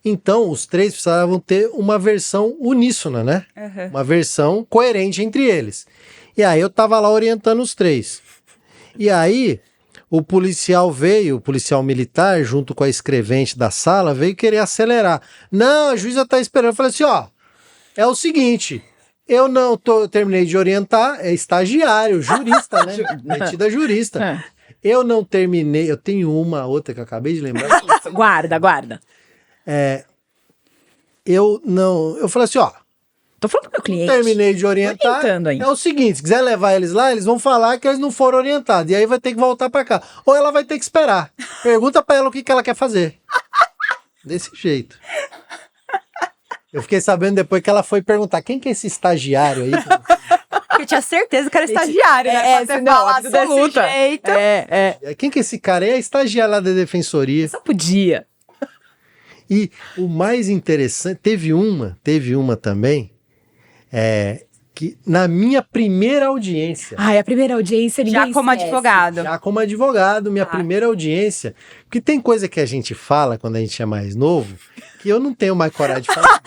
Então os 3 precisavam ter uma versão uníssona, né?
Aham.
Uma versão coerente entre eles. E aí eu tava lá orientando os 3. E aí o policial militar, junto com a escrevente da sala, veio querer acelerar. Não, a juíza tá esperando. Eu falei assim, ó, é o seguinte, eu terminei de orientar, é estagiário, jurista, né? Metida jurista. Eu não terminei, eu tenho uma outra que eu acabei de lembrar.
Guarda.
Eu falei assim, ó,
Tô falando pro meu cliente.
terminei de orientar.
Orientando ainda.
É o seguinte, se quiser levar eles lá, eles vão falar que eles não foram orientados. E aí vai ter que voltar pra cá. Ou ela vai ter que esperar. Pergunta pra ela o que ela quer fazer. Desse jeito. Eu fiquei sabendo depois que ela foi perguntar, quem que é esse estagiário aí?
Porque eu tinha certeza que era estagiário, né? Pra ter falado desse jeito.
Quem que é esse cara? É estagiário lá da defensoria.
Só podia.
E o mais interessante, teve uma também, que na minha primeira audiência,
Ai, a primeira audiência ninguém
Já como
esquece.
advogado.
já como advogado, minha primeira audiência, porque tem coisa que a gente fala quando a gente é mais novo, que eu não tenho mais coragem de falar.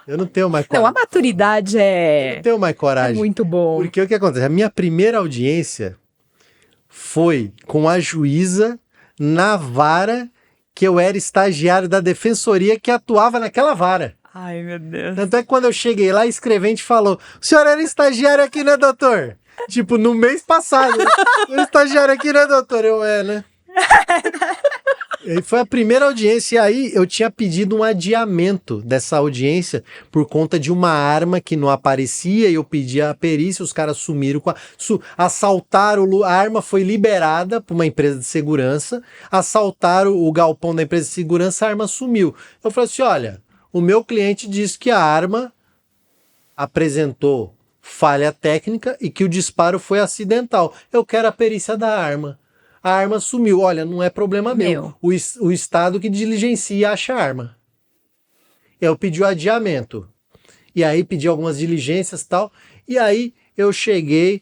Eu não tenho mais
Não, a
coragem.
maturidade
Eu
é
não tenho mais coragem.
muito bom.
Porque o que acontece? A minha primeira audiência foi com a juíza na vara que eu era estagiário da defensoria que atuava naquela vara.
Ai, meu Deus.
Tanto é que quando eu cheguei lá, a escrevente falou, o senhor era estagiário aqui, né, doutor? Tipo, no mês passado. Eu estagiário aqui, né, doutor? Né? E foi a primeira audiência, e aí eu tinha pedido um adiamento dessa audiência por conta de uma arma que não aparecia, e eu pedi a perícia, os caras sumiram com assaltaram, a arma foi liberada por uma empresa de segurança, assaltaram o galpão da empresa de segurança, a arma sumiu. Eu falei assim, olha, o meu cliente disse que a arma apresentou falha técnica e que o disparo foi acidental. Eu quero a perícia da arma. A arma sumiu. Olha, não é problema meu. O Estado que diligencia e acha a arma. Eu pedi o adiamento. E aí pedi algumas diligências e tal. E aí eu cheguei...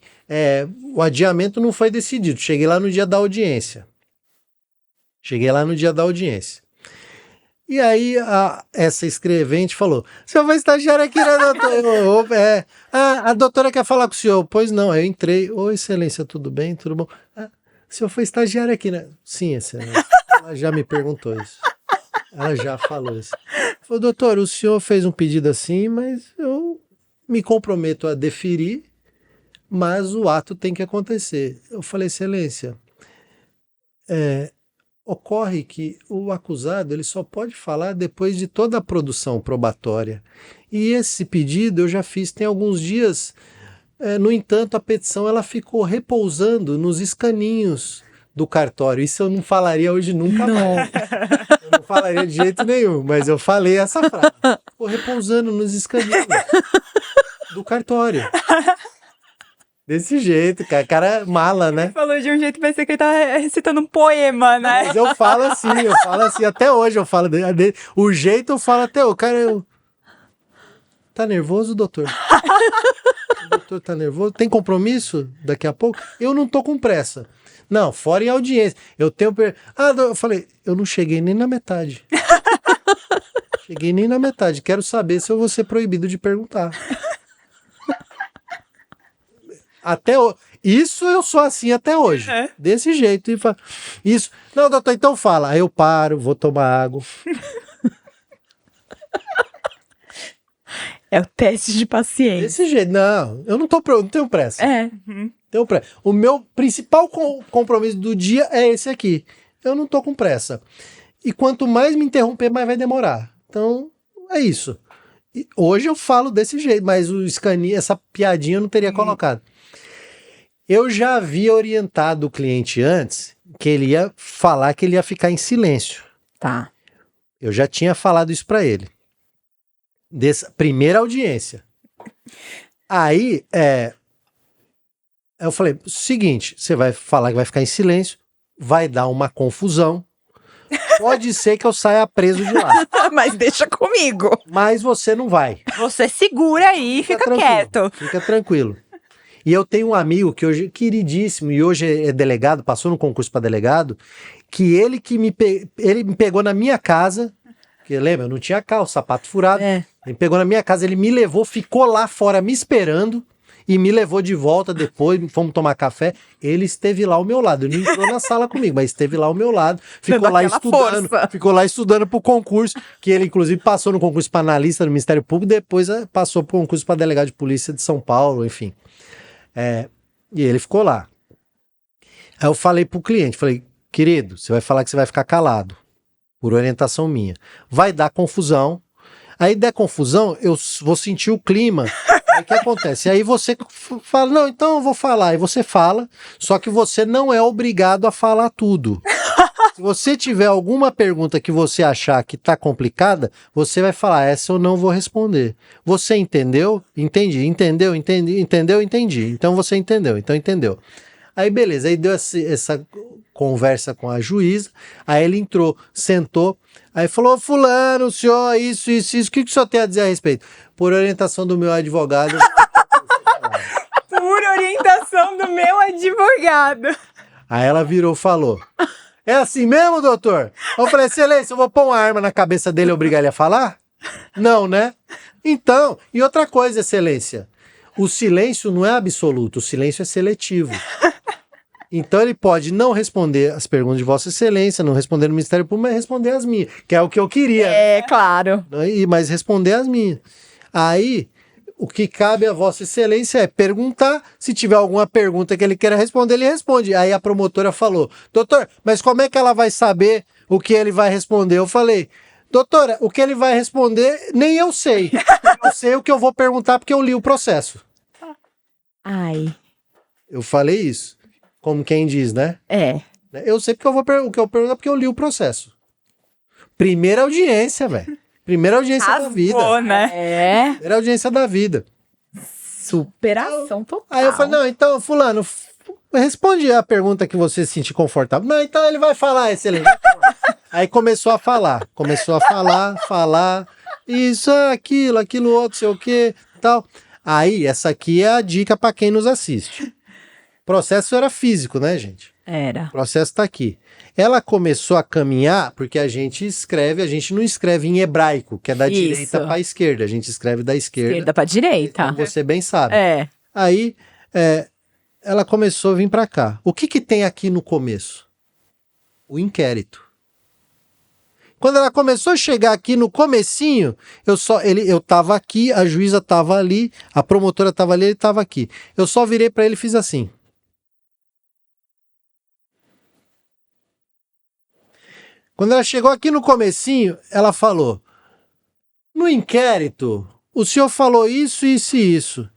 o adiamento não foi decidido. Cheguei lá no dia da audiência. E aí essa escrevente falou, o senhor vai estagiar aqui, né, doutor? A doutora quer falar com o senhor. Pois não, eu entrei. Ô, excelência, tudo bem? Tudo bom? o senhor foi estagiário aqui, né? Sim, excelência. Ela já me perguntou isso. Ela já falou isso. Falou, doutor, o senhor fez um pedido assim, mas eu me comprometo a deferir, mas o ato tem que acontecer. Eu falei, excelência, ocorre que o acusado ele só pode falar depois de toda a produção probatória. E esse pedido eu já fiz tem alguns dias. No entanto, a petição ela ficou repousando nos escaninhos do cartório. Isso eu não falaria hoje nunca mais. Eu não falaria de jeito nenhum, mas eu falei essa frase. Ficou repousando nos escaninhos do cartório. Desse jeito, cara mala, né?
Falou de um jeito que vai ser que ele tá recitando um poema, né?
Mas eu falo assim, até hoje eu falo. O jeito eu falo até hoje. Cara, tá nervoso, doutor? O doutor tá nervoso? Tem compromisso daqui a pouco? Eu não tô com pressa. Não, fora em audiência. Eu tenho... eu falei, eu não cheguei nem na metade. Cheguei nem na metade. Quero saber se eu vou ser proibido de perguntar. Isso eu sou assim até hoje. Desse jeito. Isso. Não, doutor, então fala. Aí eu paro, vou tomar água.
É o teste de paciência.
Desse jeito. Não, eu não tenho pressa. Tenho pressa. O meu principal compromisso do dia é esse aqui. Eu não tô com pressa. E quanto mais me interromper, mais vai demorar. Então, é isso. E hoje eu falo desse jeito, mas o escaninho, essa piadinha eu não teria colocado. Eu já havia orientado o cliente antes que ele ia falar que ele ia ficar em silêncio.
Tá.
Eu já tinha falado isso para ele. Dessa primeira audiência. Aí, eu falei, seguinte, você vai falar que vai ficar em silêncio, vai dar uma confusão, pode ser que eu saia preso de lá.
Mas deixa comigo.
Mas você não vai.
Você segura aí e fica
tranquilo,
quieto.
Fica tranquilo. E eu tenho um amigo que hoje, queridíssimo, e hoje é delegado, passou no concurso para delegado, que ele me pegou na minha casa, que lembra, eu não tinha carro, sapato furado, ele pegou na minha casa, ele me levou, ficou lá fora me esperando, e me levou de volta depois, fomos tomar café, ele esteve lá ao meu lado, ele não entrou na sala comigo, mas esteve lá ao meu lado, ficou lá estudando pro concurso, que ele inclusive passou no concurso para analista do Ministério Público, depois passou pro concurso para delegado de polícia de São Paulo, enfim. E ele ficou lá. Aí eu falei pro cliente, falei, querido, você vai falar que você vai ficar calado, por orientação minha. Vai dar confusão. Aí der confusão, eu vou sentir o clima. Aí o que acontece? Aí você fala, não, então eu vou falar. Aí você fala, só que você não é obrigado a falar tudo. Se você tiver alguma pergunta que você achar que tá complicada, você vai falar, essa eu não vou responder. Você entendeu? Entendi. Entendeu? Entendi. Entendeu? Entendi. Então você entendeu. Então entendeu. Aí beleza, aí deu essa conversa com a juíza, aí ele entrou, sentou, aí falou, fulano, o senhor, isso, o que o senhor tem a dizer a respeito? Por orientação do meu advogado.
Por orientação do meu advogado.
Aí ela virou e falou, é assim mesmo, doutor? Eu falei, excelência, eu vou pôr uma arma na cabeça dele e obrigar ele a falar? Não, né? Então, e outra coisa, excelência, o silêncio não é absoluto, o silêncio é seletivo. Então ele pode não responder as perguntas de Vossa Excelência, não responder no Ministério Público, mas responder as minhas, que é o que eu queria.
É, claro.
Mas responder as minhas. Aí, o que cabe a Vossa Excelência é perguntar, se tiver alguma pergunta que ele queira responder, ele responde. Aí a promotora falou, doutor, mas como é que ela vai saber o que ele vai responder? Eu falei, doutora, o que ele vai responder, nem eu sei. Eu sei o que eu vou perguntar porque eu li o processo.
Ai.
Eu falei isso. Como quem diz, né? Eu sei porque o que eu pergunto porque eu li o processo. Primeira audiência, velho. Primeira audiência da vida.
Né?
Primeira audiência da vida.
Superação total.
Aí eu falei, não, então, fulano, responde a pergunta que você se sentir confortável. Não, então ele vai falar, excelente. Aí começou a falar. Falar. Isso, aquilo outro, sei o que, tal. Aí, essa aqui é a dica pra quem nos assiste. O processo era físico, né, gente?
Era.
O processo tá aqui. Ela começou a caminhar porque a gente não escreve em hebraico, que é da direita para a esquerda. A gente escreve da esquerda
para direita.
Como você bem sabe.
É.
Aí, ela começou a vir para cá. O que tem aqui no começo? O inquérito. Quando ela começou a chegar aqui no comecinho, eu tava aqui, a juíza tava ali, a promotora tava ali, ele tava aqui. Eu só virei para ele e fiz assim. Quando ela chegou aqui no comecinho, ela falou: no inquérito, o senhor falou isso, isso e isso.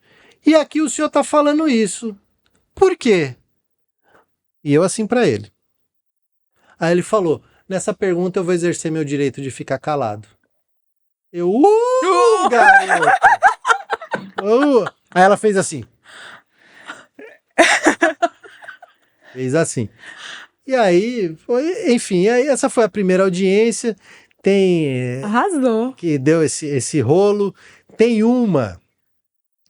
E aqui o senhor tá falando isso. Por quê? E eu assim para ele. Aí ele falou: nessa pergunta eu vou exercer meu direito de ficar calado. Eu, garoto! Aí ela fez assim. Fez assim. E aí, enfim, aí essa foi a primeira audiência. Tem.
Arrasou.
Que deu esse rolo. Tem uma,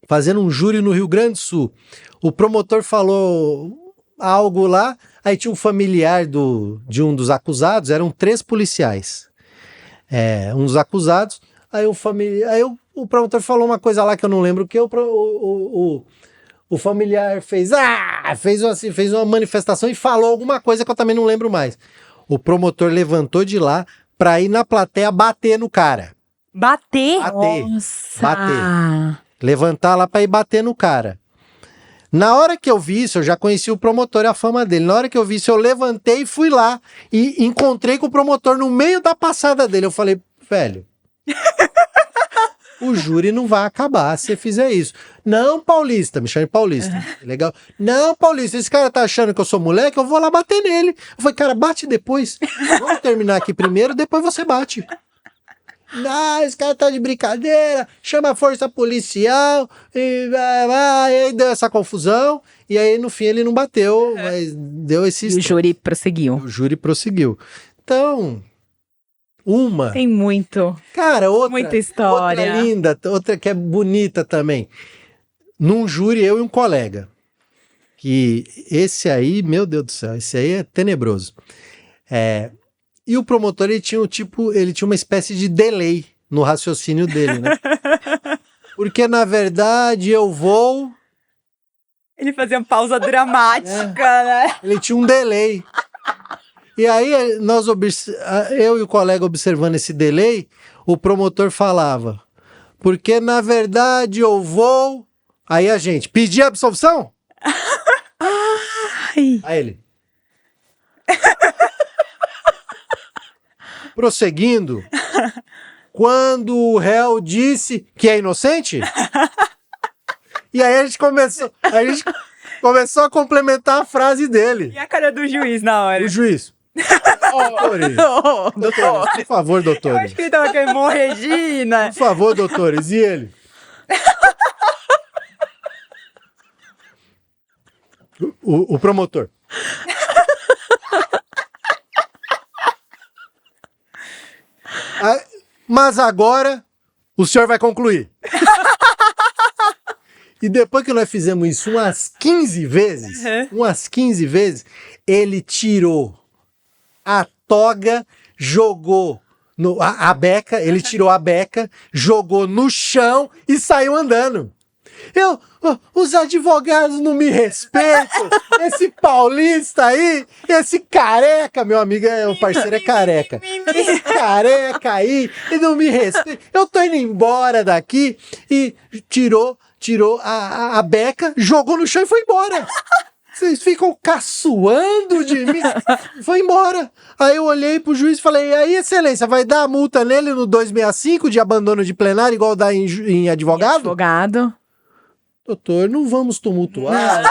fazendo um júri no Rio Grande do Sul. O promotor falou algo lá, aí tinha um familiar de um dos acusados, eram 3 policiais. Um dos acusados, aí o promotor falou uma coisa lá que eu não lembro o que, o familiar fez uma manifestação e falou alguma coisa que eu também não lembro mais. O promotor levantou de lá pra ir na plateia bater no cara.
Bater?
Nossa.
Bater. Levantar lá pra ir bater no cara. Na hora que eu vi isso, eu já conheci o promotor e a fama dele. Na hora que eu vi isso, eu levantei e fui lá e encontrei com o promotor no meio da passada dele. Eu falei: velho, o júri não vai acabar se você fizer isso. Não, Paulista, me chama de Paulista. Legal. Não, Paulista, esse cara tá achando que eu sou moleque, eu vou lá bater nele. Eu falei: cara, bate depois. Vamos terminar aqui primeiro, depois você bate. Não, esse cara tá de brincadeira, chama a força policial, e aí deu essa confusão, e aí no fim ele não bateu, mas deu esse...
E o júri prosseguiu.
O júri prosseguiu. Então, uma...
Tem muito.
Cara,
Muita história.
Outra linda, outra que é bonita também. Num júri, eu e um colega, que esse aí, meu Deus do céu, esse aí é tenebroso. E o promotor, ele tinha uma espécie de delay no raciocínio dele, né? Porque, na verdade, eu vou...
Ele fazia uma pausa dramática, né?
Ele tinha um delay. E aí, eu e o colega observando esse delay, o promotor falava: porque, na verdade, eu vou... Aí a gente, pedir absolvição?
Ai.
Aí ele... Prosseguindo, quando o réu disse que é inocente, e aí a gente começou a complementar a frase dele.
E a cara do juiz na hora?
O juiz. Doutores, por favor,
Eu
doutores.
acho que ele tava querendo morrer, Regina.
Por favor, doutores. E ele? O promotor. Mas agora o senhor vai concluir. E depois que nós fizemos isso umas 15 vezes, ele tirou a toga, jogou a beca, ele tirou a beca, jogou no chão e saiu andando. Os advogados não me respeitam. Esse paulista aí, esse careca, meu amigo, o parceiro é careca. Esse careca aí, ele não me respeita. Eu tô indo embora daqui e tirou a beca, jogou no chão e foi embora. Vocês ficam caçoando de mim. Foi embora. Aí eu olhei pro juiz e falei: e aí, excelência, vai dar a multa nele no 265 de abandono de plenário, igual dá em advogado?
Advogado.
Doutor, não vamos tumultuar.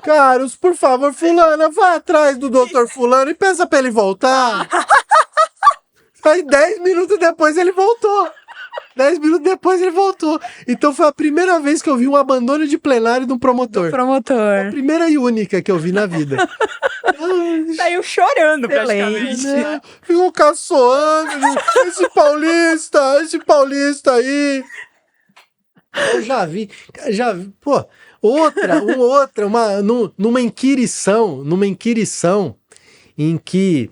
Caros, por favor, fulana, vá atrás do doutor fulano e peça pra ele voltar. Aí 10 minutos depois ele voltou. Então foi a primeira vez que eu vi um abandono de plenário de um promotor. A primeira e única que eu vi na vida.
Saiu chorando praticamente.
Né? Ficou caçoando. Esse paulista aí. Eu já vi, pô, numa inquirição em que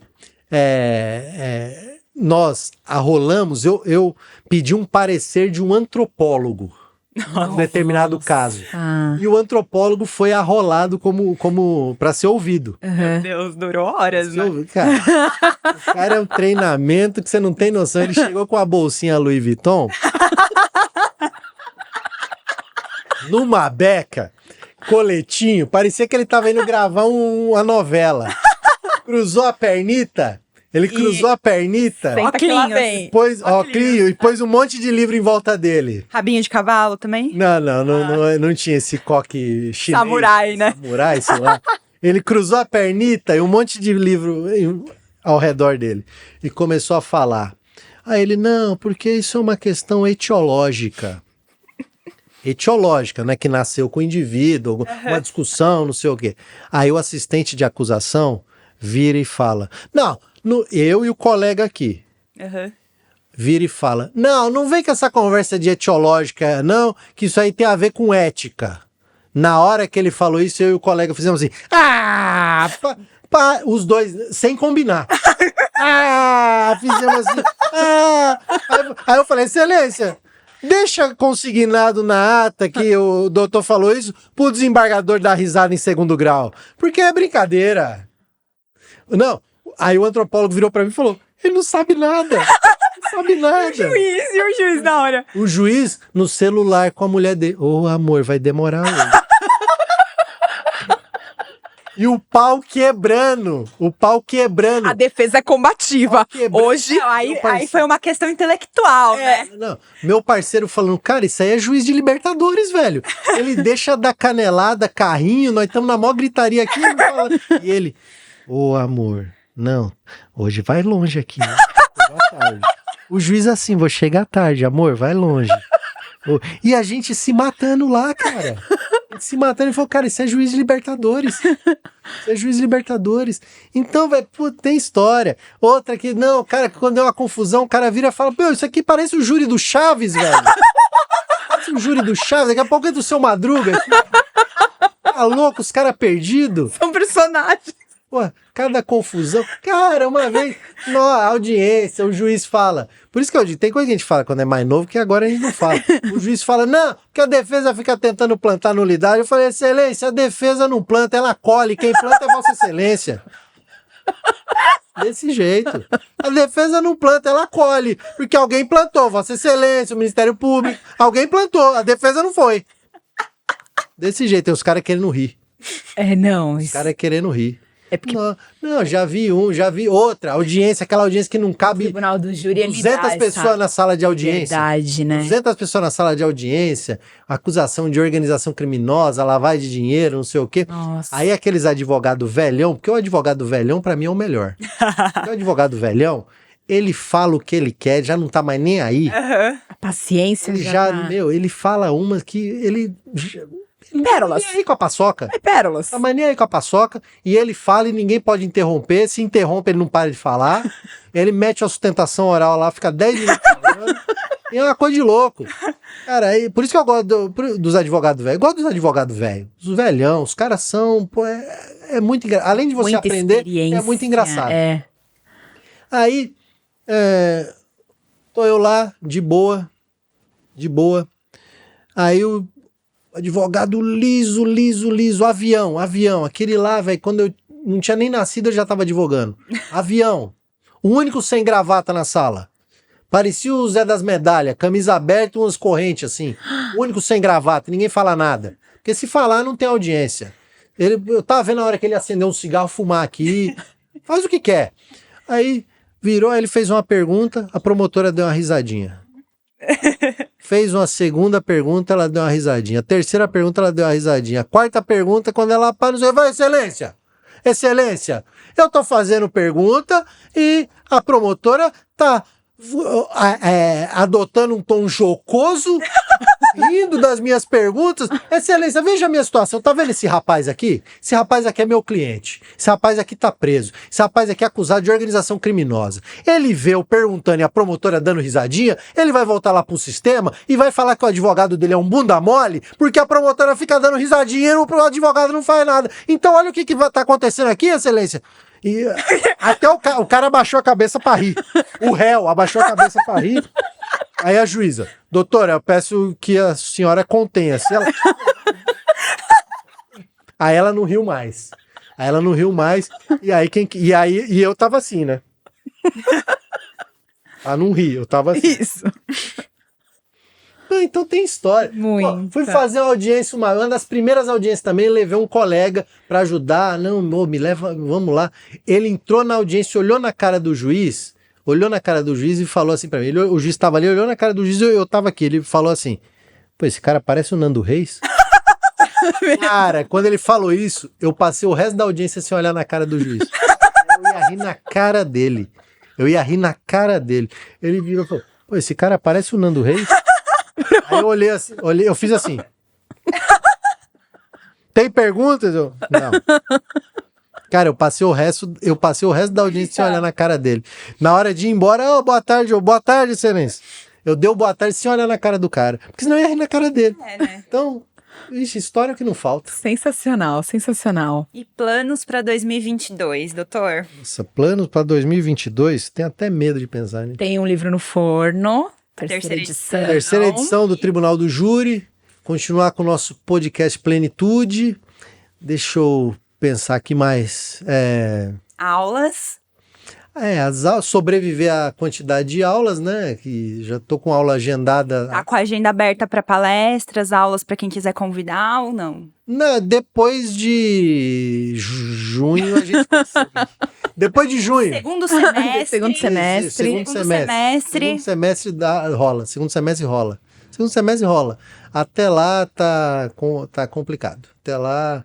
nós arrolamos, eu pedi um parecer de um antropólogo um determinado caso.
Ah.
E o antropólogo foi arrolado como para ser ouvido.
Meu Deus, durou horas, né?
Cara, o cara é um treinamento que você não tem noção. Ele chegou com a bolsinha Louis Vuitton, numa beca, coletinho, parecia que ele tava indo gravar uma novela. Cruzou a pernita,
Senta que lá vem.
pôs Clio, e pôs um monte de livro em volta dele.
Rabinho de cavalo também?
Não tinha esse coque chinês.
Samurai, né?
Samurai, sei lá. Ele cruzou a pernita e um monte de livro ao redor dele. E começou a falar. Aí ele, não, porque isso é uma questão etiológica. Etiológica, né? Que nasceu com o indivíduo, uma discussão, não sei o quê. Aí o assistente de acusação vira e fala, eu e o colega aqui. Vira e fala, não vem com essa conversa de etiológica, não, que isso aí tem a ver com ética. Na hora que ele falou isso, eu e o colega fizemos assim, os dois, sem combinar. Fizemos assim, Aí eu falei, excelência, deixa consignado na ata que o doutor falou isso pro desembargador dar risada em segundo grau, porque é brincadeira. Não, aí o antropólogo virou pra mim e falou, ele não sabe nada.
E o juiz na hora?
O juiz no celular com a mulher dele. Amor, vai demorar hoje. E o pau quebrando.
A defesa é combativa. Hoje,
Aí foi uma questão intelectual, né?
Não, meu parceiro falando, cara, isso aí é juiz de Libertadores, velho. Ele deixa dar canelada, carrinho, nós estamos na maior gritaria aqui. E ele, amor, não, hoje vai longe aqui, né? Tarde. O juiz assim, vou chegar tarde, amor, vai longe. E a gente se matando lá, cara. Se matando, ele falou, cara, isso é juiz de Libertadores. Então, velho, tem história. Outra que, não, cara, quando deu uma confusão, o cara vira e fala, isso aqui parece o júri do Chaves, velho. Parece o júri do Chaves, daqui a pouco é do Seu Madruga. Tá louco, os caras perdidos.
São personagens.
Cada confusão. Cara, uma vez, a audiência, o juiz fala. Por isso que eu digo, tem coisa que a gente fala quando é mais novo que agora a gente não fala. O juiz fala, não, que a defesa fica tentando plantar nulidade. Eu falei, excelência, a defesa não planta, ela colhe. Quem planta é Vossa Excelência. Desse jeito. A defesa não planta, ela colhe. Porque alguém plantou, Vossa Excelência, o Ministério Público. Alguém plantou, a defesa não foi. Desse jeito, tem os caras querendo rir. Os caras querendo rir.
É porque...
Não, já vi outra, aquela audiência que não cabe.
O Tribunal do Júri,
200 pessoas na sala de audiência.
Verdade, né?
200 pessoas na sala de audiência, acusação de organização criminosa, lavagem de dinheiro, não sei o quê.
Nossa.
Aí aqueles advogados velhão, porque o advogado velhão pra mim é o melhor. Porque o advogado velhão, ele fala o que ele quer, já não tá mais nem aí.
A paciência
ele fala uma que ele...
Pérolas.
Nem aí com a paçoca.
Pérolas.
Tá mais nem aí com a paçoca. E ele fala e ninguém pode interromper. Se interrompe, ele não para de falar. Ele mete a sustentação oral lá, fica 10 minutos falando. E é uma coisa de louco. Cara, por isso que eu gosto dos advogados velhos. Eu gosto dos advogados velhos. Os velhão, os caras são... é muito engraçado. Além de você
muita
aprender, é muito engraçado. Aí, tô eu lá, de boa. Aí o advogado liso, avião, aquele lá, velho, quando eu não tinha nem nascido, eu já tava advogando. Avião, o único sem gravata na sala. Parecia o Zé das Medalhas, camisa aberta e umas correntes assim. O único sem gravata, ninguém fala nada. Porque se falar, não tem audiência. Eu tava vendo a hora que ele acendeu um cigarro, fumar aqui, faz o que quer. Aí virou, ele fez uma pergunta, a promotora deu uma risadinha. Fez uma segunda pergunta, ela deu uma risadinha. A terceira pergunta, ela deu uma risadinha. A quarta pergunta, quando ela para, vai, excelência, eu tô fazendo pergunta e a promotora tá adotando um tom jocoso, rindo das minhas perguntas. Excelência, veja a minha situação. Tá vendo esse rapaz aqui? Esse rapaz aqui é meu cliente. Esse rapaz aqui tá preso. Esse rapaz aqui é acusado de organização criminosa. Ele vê eu perguntando e a promotora dando risadinha, ele vai voltar lá pro sistema e vai falar que o advogado dele é um bunda mole, porque a promotora fica dando risadinha e o advogado não faz nada. Então olha o que tá acontecendo aqui, excelência. E até o cara abaixou a cabeça pra rir. O réu abaixou a cabeça pra rir. Aí a juíza, doutora, eu peço que a senhora contenha-se. Aí ela não riu mais. E eu tava assim, né? Ela não ri, eu tava assim.
Isso.
Então tem história.
Muito.
Fui fazer uma audiência, uma das primeiras audiências também, levei um colega pra ajudar. Não, me leva, vamos lá. Ele entrou na audiência, olhou na cara do juiz e falou assim pra mim. O juiz tava ali, olhou na cara do juiz e eu tava aqui. Ele falou assim, pô, esse cara parece o Nando Reis. Cara, quando ele falou isso, eu passei o resto da audiência sem olhar na cara do juiz. Eu ia rir na cara dele. Ele virou e falou, pô, esse cara parece o Nando Reis. Aí eu olhei assim, eu fiz assim. Tem perguntas? Não. Cara, eu passei o resto da audiência sem olhar na cara dele. Na hora de ir embora, boa tarde, excelência. Eu dei o boa tarde sem olhar na cara do cara. Porque senão eu ia rir na cara dele.
Né?
Então, história que não falta.
Sensacional.
E planos pra 2022, doutor?
Nossa, planos para 2022, tem até medo de pensar, né?
Tem um livro no forno. Terceira
edição do Tribunal do Júri. Continuar com o nosso podcast Plenitude. Deixa eu pensar aqui mais.
Aulas.
Sobreviver à quantidade de aulas, né? Que já tô com aula agendada.
Tá com a agenda aberta para palestras, aulas para quem quiser convidar ou não?
Não, depois de junho a gente consegue. Depois de junho.
Segundo semestre.
Segundo
semestre rola. Segundo semestre rola. Até lá tá complicado. Até lá.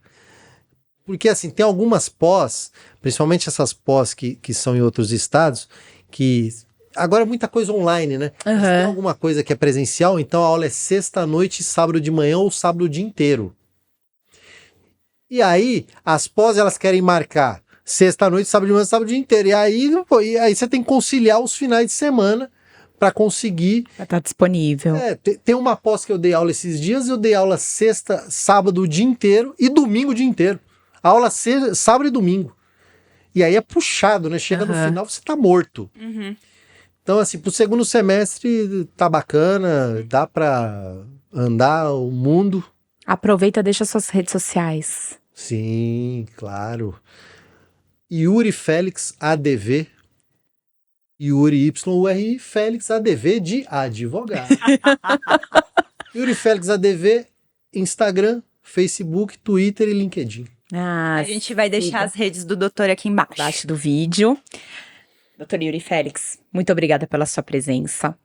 Porque assim, tem algumas pós, principalmente essas pós que são em outros estados, que agora é muita coisa online, né? Mas tem alguma coisa que é presencial, então a aula é sexta à noite, sábado de manhã ou sábado o dia inteiro. E aí, as pós elas querem marcar sexta à noite, sábado de manhã, sábado o dia inteiro. E aí você tem que conciliar os finais de semana para conseguir.
Vai estar disponível.
Tem uma pós que eu dei aula esses dias, eu dei aula sexta, sábado o dia inteiro e domingo o dia inteiro. Aula sábado e domingo. E aí é puxado, né? Chega no final, você tá morto.
Uhum.
Então, assim, pro segundo semestre tá bacana, dá pra andar o mundo.
Aproveita, deixa suas redes sociais.
Sim, claro. Yuri Félix ADV. Yuri YURI Félix ADV de advogado. Yuri Félix ADV, Instagram, Facebook, Twitter e LinkedIn.
A gente vai deixar as redes do doutor aqui
Embaixo do vídeo. Doutor Yuri Félix, muito obrigada pela sua presença.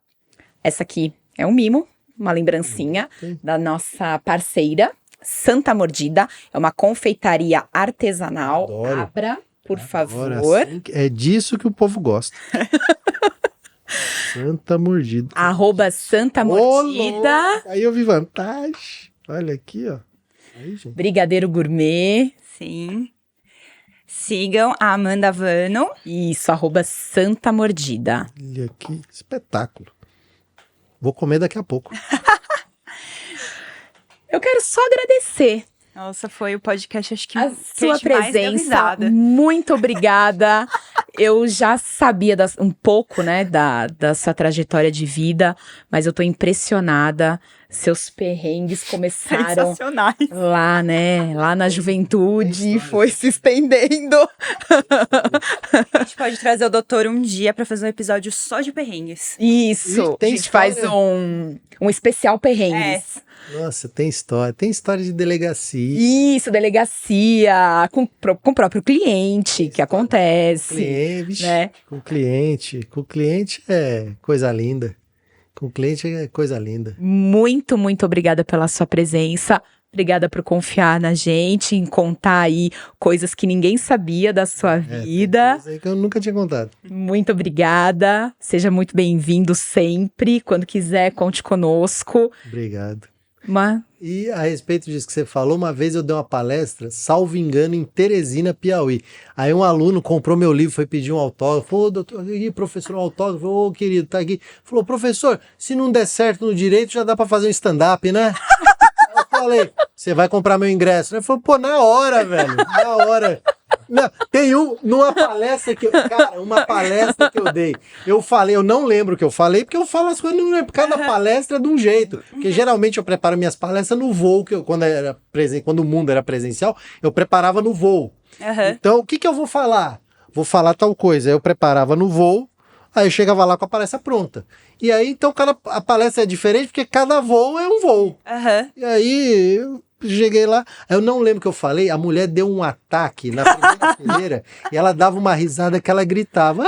Essa aqui é um mimo, uma lembrancinha da nossa parceira, Santa Mordida. É uma confeitaria artesanal.
Adoro.
Abra, por favor.
Assim, é disso que o povo gosta. Santa Mordida.
@Santa Mordida.
Aí eu vi vantagem. Olha aqui, ó. Aí, gente.
Brigadeiro Gourmet.
Sim. Sigam a Amanda Vano.
Isso, @Santa Mordida.
Olha aqui, espetáculo. Vou comer daqui a pouco.
Eu quero só agradecer
Nossa, foi o podcast, acho que
a
que
sua
gente mais deu
presença.
risada.
Muito obrigada. Eu já sabia um pouco, né, da sua trajetória de vida, mas eu tô impressionada. Seus perrengues começaram
Sensacionais.
lá, né, lá na juventude, foi se estendendo.
A gente pode trazer o doutor um dia pra fazer um episódio só de perrengues.
Isso,
Tem
a gente faz
história?
um especial perrengues.
Nossa, tem história de delegacia.
Isso, delegacia, com o próprio cliente, que acontece.
Cliente,
né?
Com cliente é coisa linda. Com cliente é coisa linda.
Muito, muito obrigada pela sua presença. Obrigada por confiar na gente, em contar aí coisas que ninguém sabia da sua vida.
Tem coisa aí que eu nunca tinha contado.
Muito obrigada. Seja muito bem-vindo sempre. Quando quiser, conte conosco.
Obrigado.
Uma...
E a respeito disso que você falou, uma vez eu dei uma palestra, salvo engano, em Teresina, Piauí. Aí um aluno comprou meu livro, foi pedir um autógrafo. Falou, doutor, e professor, um autógrafo? Ô, querido, tá aqui. Falou, professor, se não der certo no direito, já dá pra fazer um stand-up, né? Eu falei, você vai comprar meu ingresso? Ele falou, pô, na hora, velho, na hora. Não, tem numa palestra que uma palestra que eu dei. Eu não lembro o que eu falei, porque eu falo as coisas, não lembro. Cada palestra é de um jeito. Porque geralmente eu preparo minhas palestras no voo, quando o mundo era presencial, eu preparava no voo. Então, o que eu vou falar? Vou falar tal coisa. Eu preparava no voo, aí eu chegava lá com a palestra pronta. E aí, então, a palestra é diferente, porque cada voo é um voo. E aí, eu cheguei lá, eu não lembro o que eu falei, a mulher deu um ataque na primeira fileira, e ela dava uma risada que ela gritava.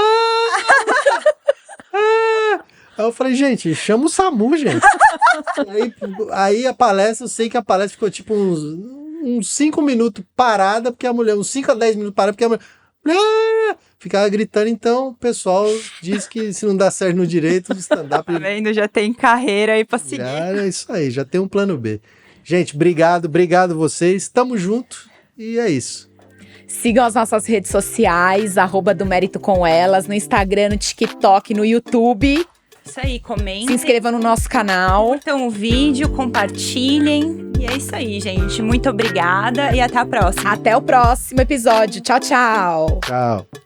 Aí eu falei, gente, chama o SAMU, gente. Aí a palestra, eu sei que a palestra ficou tipo uns 5 minutos parada, porque a mulher, uns 5 a 10 minutos parada, porque a mulher ficava gritando. Então o pessoal diz que se não dá certo no direito, o stand-up...
Tá vendo? Já tem carreira aí pra seguir.
É isso aí, já tem um plano B. Gente, obrigado vocês, tamo junto e é isso.
Sigam as nossas redes sociais, @do Mérito com Elas, no Instagram, no TikTok, no YouTube.
Isso aí, comentem.
Se inscrevam no nosso canal.
Curtam o vídeo, compartilhem. E é isso aí, gente. Muito obrigada e até a próxima.
Até o próximo episódio. Tchau, tchau.
Tchau.